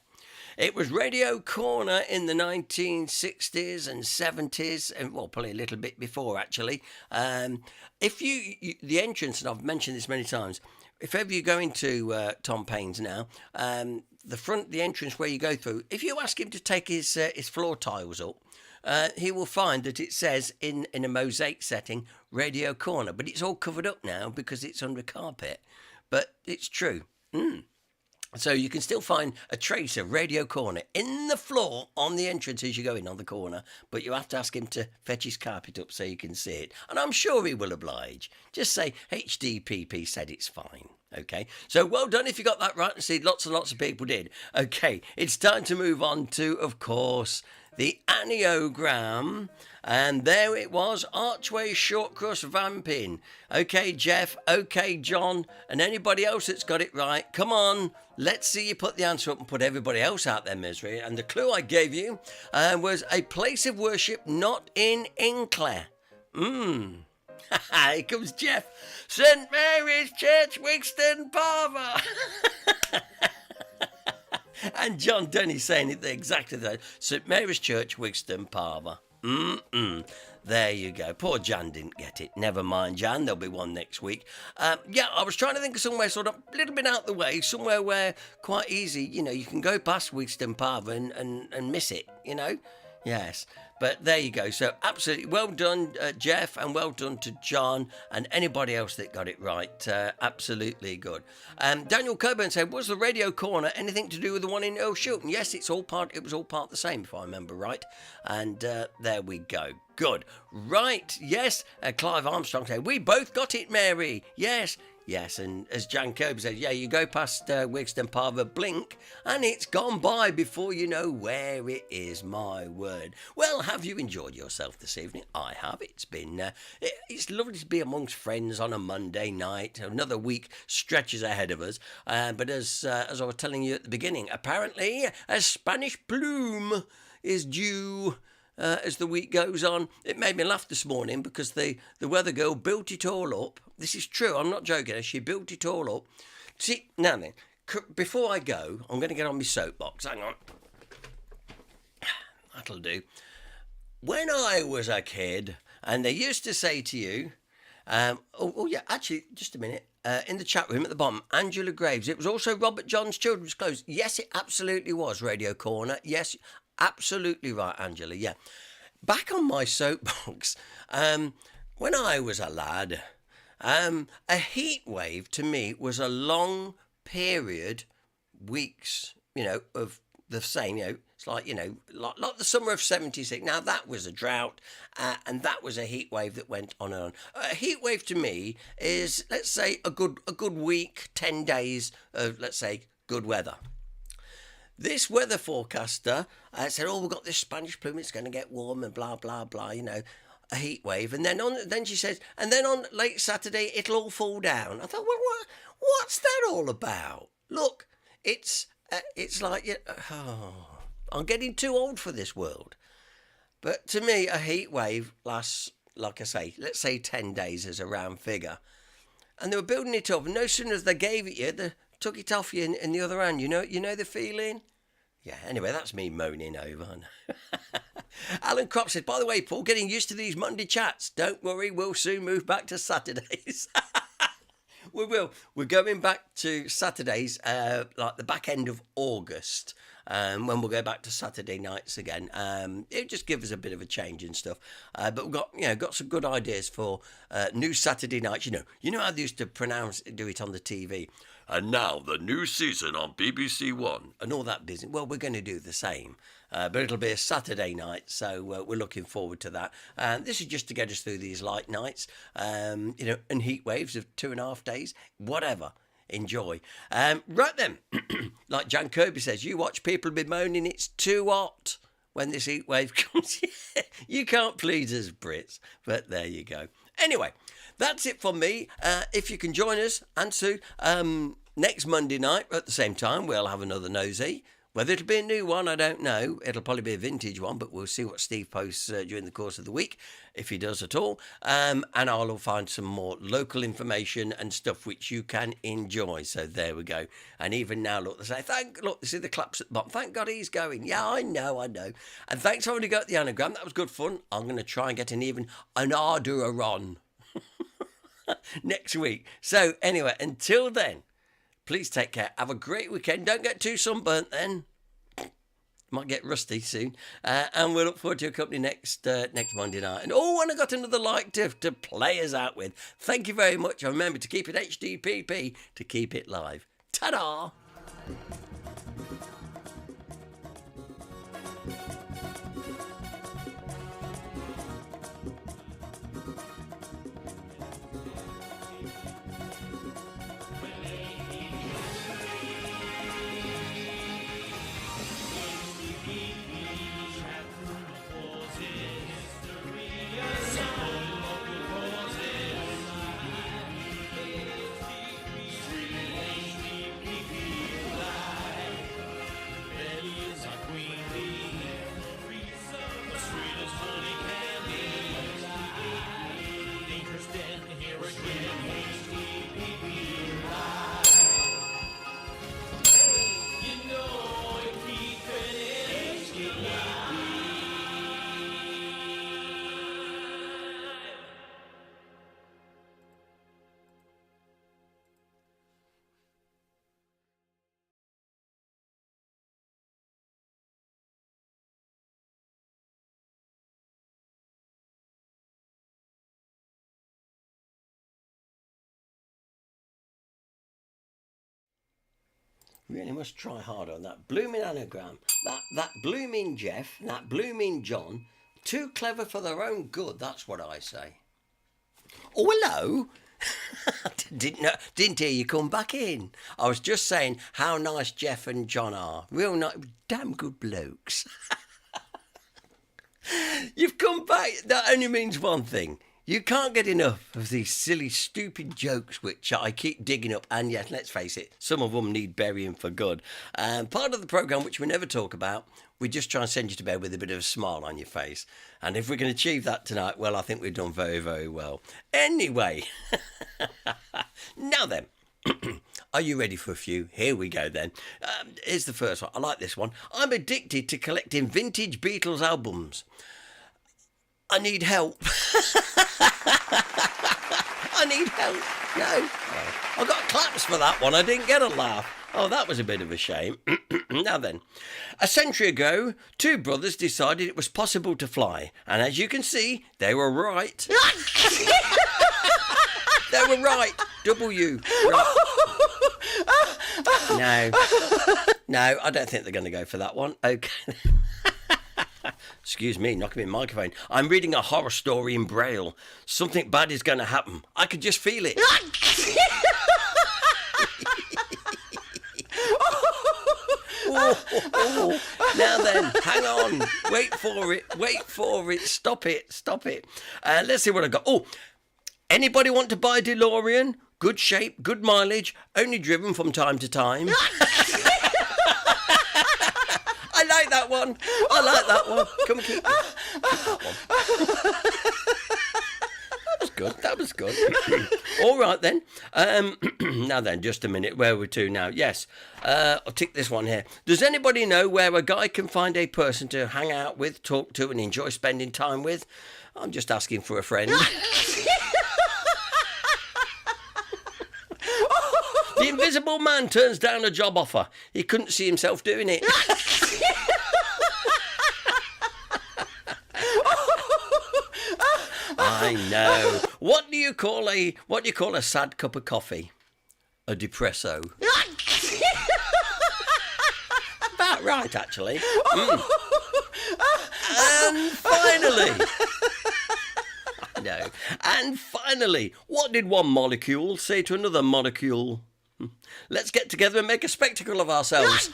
It was Radio Corner in the 1960s and 70s, and well, probably a little bit before actually. If you the entrance, and I've mentioned this many times, if ever you go into Tom Payne's now, the entrance where you go through, if you ask him to take his floor tiles up, he will find that it says in a mosaic setting, Radio Corner, but it's all covered up now because it's under carpet. But it's true. So you can still find a trace of Radio Corner in the floor on the entrance as you go in on the corner, but you have to ask him to fetch his carpet up so you can see it. And I'm sure he will oblige. Just say HDPP said it's fine. Okay, so well done if you got that right, and see lots and lots of people did. Okay, it's time to move on to, of course, the aniogram, and there it was, archway short cross vamping. Okay, Jeff, okay, John, and anybody else that's got it right, come on, let's see you put the answer up and put everybody else out their misery. And the clue I gave you was a place of worship not in Hinckley. Here comes Jeff. St Mary's Church, Wigston, Parva. And John Denny saying it exactly the St Mary's Church, Wigston, Parva. There you go. Poor Jan didn't get it. Never mind, Jan. There'll be one next week. Yeah, I was trying to think of somewhere sort of a little bit out the way, somewhere where quite easy, you know, you can go past Wigston, Parva and miss it, you know. Yes, but there you go. So absolutely well done, Jeff, and well done to John and anybody else that got it right. Absolutely good. Daniel Coburn said, was the radio corner anything to do with the one in Earl Shilton? Yes, it was all part the same, if I remember right. And there we go. Good. Right. Yes. Clive Armstrong said, we both got it, Mary. Yes. Yes, and as Jan Coburn said, yeah, you go past Wigston Parva, blink, and it's gone by before you know where it is, my word. Well, have you enjoyed yourself this evening? I have. It's been, it's lovely to be amongst friends on a Monday night. Another week stretches ahead of us. But as I was telling you at the beginning, apparently a Spanish plume is due as the week goes on. It made me laugh this morning because the weather girl built it all up. This is true, I'm not joking. She built it all up. See, now then, before I go, I'm going to get on my soapbox. Hang on. That'll do. When I was a kid, and they used to say to you, yeah, actually, just a minute. In the chat room at the bottom, Angela Graves. It was also Robert John's Children's Clothes. Yes, it absolutely was, Radio Corner. Yes, absolutely right, Angela. Yeah. Back on my soapbox, when I was a lad, a heat wave to me was a long period, weeks, you know, of the same, you know, it's like, you know, like the summer of 76. Now that was a drought, and that was a heat wave that went on and on. A heat wave to me is, let's say, a good week, 10 days of, let's say, good weather. This weather forecaster said, oh, we've got this Spanish plume, it's going to get warm and blah, blah, blah, you know, a heat wave. And then she says, and then on late Saturday, it'll all fall down. I thought, well, what's that all about? Look, it's like, I'm getting too old for this world. But to me, a heat wave lasts, like I say, let's say 10 days as a round figure. And they were building it up, and no sooner as they gave it you, they took it off you in the other hand. You know the feeling? Yeah, anyway, that's me moaning over. Alan Crop said, by the way, Paul, getting used to these Monday chats. Don't worry, we'll soon move back to Saturdays. We will. We're going back to Saturdays, like the back end of August, when we'll go back to Saturday nights again. It just gives us a bit of a change and stuff. But we've got some good ideas for new Saturday nights. You know how they used to do it on the TV. And now the new season on BBC One and all that business. Well, we're going to do the same, but it'll be a Saturday night, so we're looking forward to that. And this is just to get us through these light nights, and heat waves of 2.5 days, whatever. Enjoy. Right then, like Jan Kirby says, you watch people be moaning it's too hot when this heat wave comes. You can't please us Brits, but there you go. Anyway, that's it from me. If you can join us, and Sue, next Monday night at the same time, we'll have another nosy. Whether it'll be a new one, I don't know. It'll probably be a vintage one, but we'll see what Steve posts during the course of the week, if he does at all. And I'll find some more local information and stuff which you can enjoy. So there we go. And even now, look, they say, look, see the claps at the bottom. Thank God he's going. Yeah, I know. And thanks for everybody got the anagram. That was good fun. I'm going to try and get an arduous on next week. So anyway, until then, please take care. Have a great weekend. Don't get too sunburnt then. Might get rusty soon. And we'll look forward to your company next Monday night. And I got another like to play us out with. Thank you very much. And remember to keep it HDPP to keep it live. Ta-da! Really must try harder on that blooming anagram. That blooming Jeff, that blooming John, too clever for their own good, that's what I say. Oh, hello. Didn't hear you come back in. I was just saying how nice Jeff and John are. Real nice, damn good blokes. You've come back. That only means one thing. You can't get enough of these silly, stupid jokes which I keep digging up. And yes, let's face it, some of them need burying for good. Part of the programme which we never talk about, we just try and send you to bed with a bit of a smile on your face. And if we can achieve that tonight, well, I think we've done very, very well. Anyway, now then, are you ready for a few? Here we go then. Here's the first one. I like this one. I'm addicted to collecting vintage Beatles albums. I need help. I need help. No. I got claps for that one. I didn't get a laugh. Oh, that was a bit of a shame. Now then, a century ago, two brothers decided it was possible to fly. And as you can see, they were right. They were right. W. Right. No, I don't think they're going to go for that one. Okay. Excuse me, knocking my microphone. I'm reading a horror story in Braille. Something bad is going to happen. I could just feel it. Oh. Now then, hang on. Wait for it. Stop it. Let's see what I got. Oh, anybody want to buy a DeLorean? Good shape, good mileage, only driven from time to time. I like that one. Come and keep that one. That was good. All right then. Now then, just a minute. Where are we to now? Yes. I'll tick this one here. Does anybody know where a guy can find a person to hang out with, talk to, and enjoy spending time with? I'm just asking for a friend. The Invisible Man turns down a job offer. He couldn't see himself doing it. I know. What do you call a sad cup of coffee? A depresso. About right, actually. And finally, what did one molecule say to another molecule? Let's get together and make a spectacle of ourselves.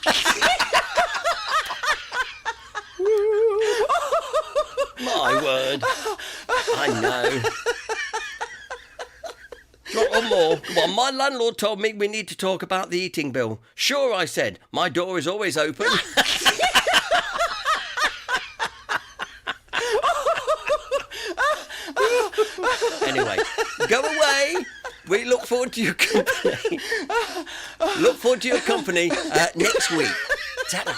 My word. I know. Do you want one more? Come on, my landlord told me we need to talk about the heating bill. Sure, I said. My door is always open. Anyway, go away. We look forward to your company. Next week. Ta-da.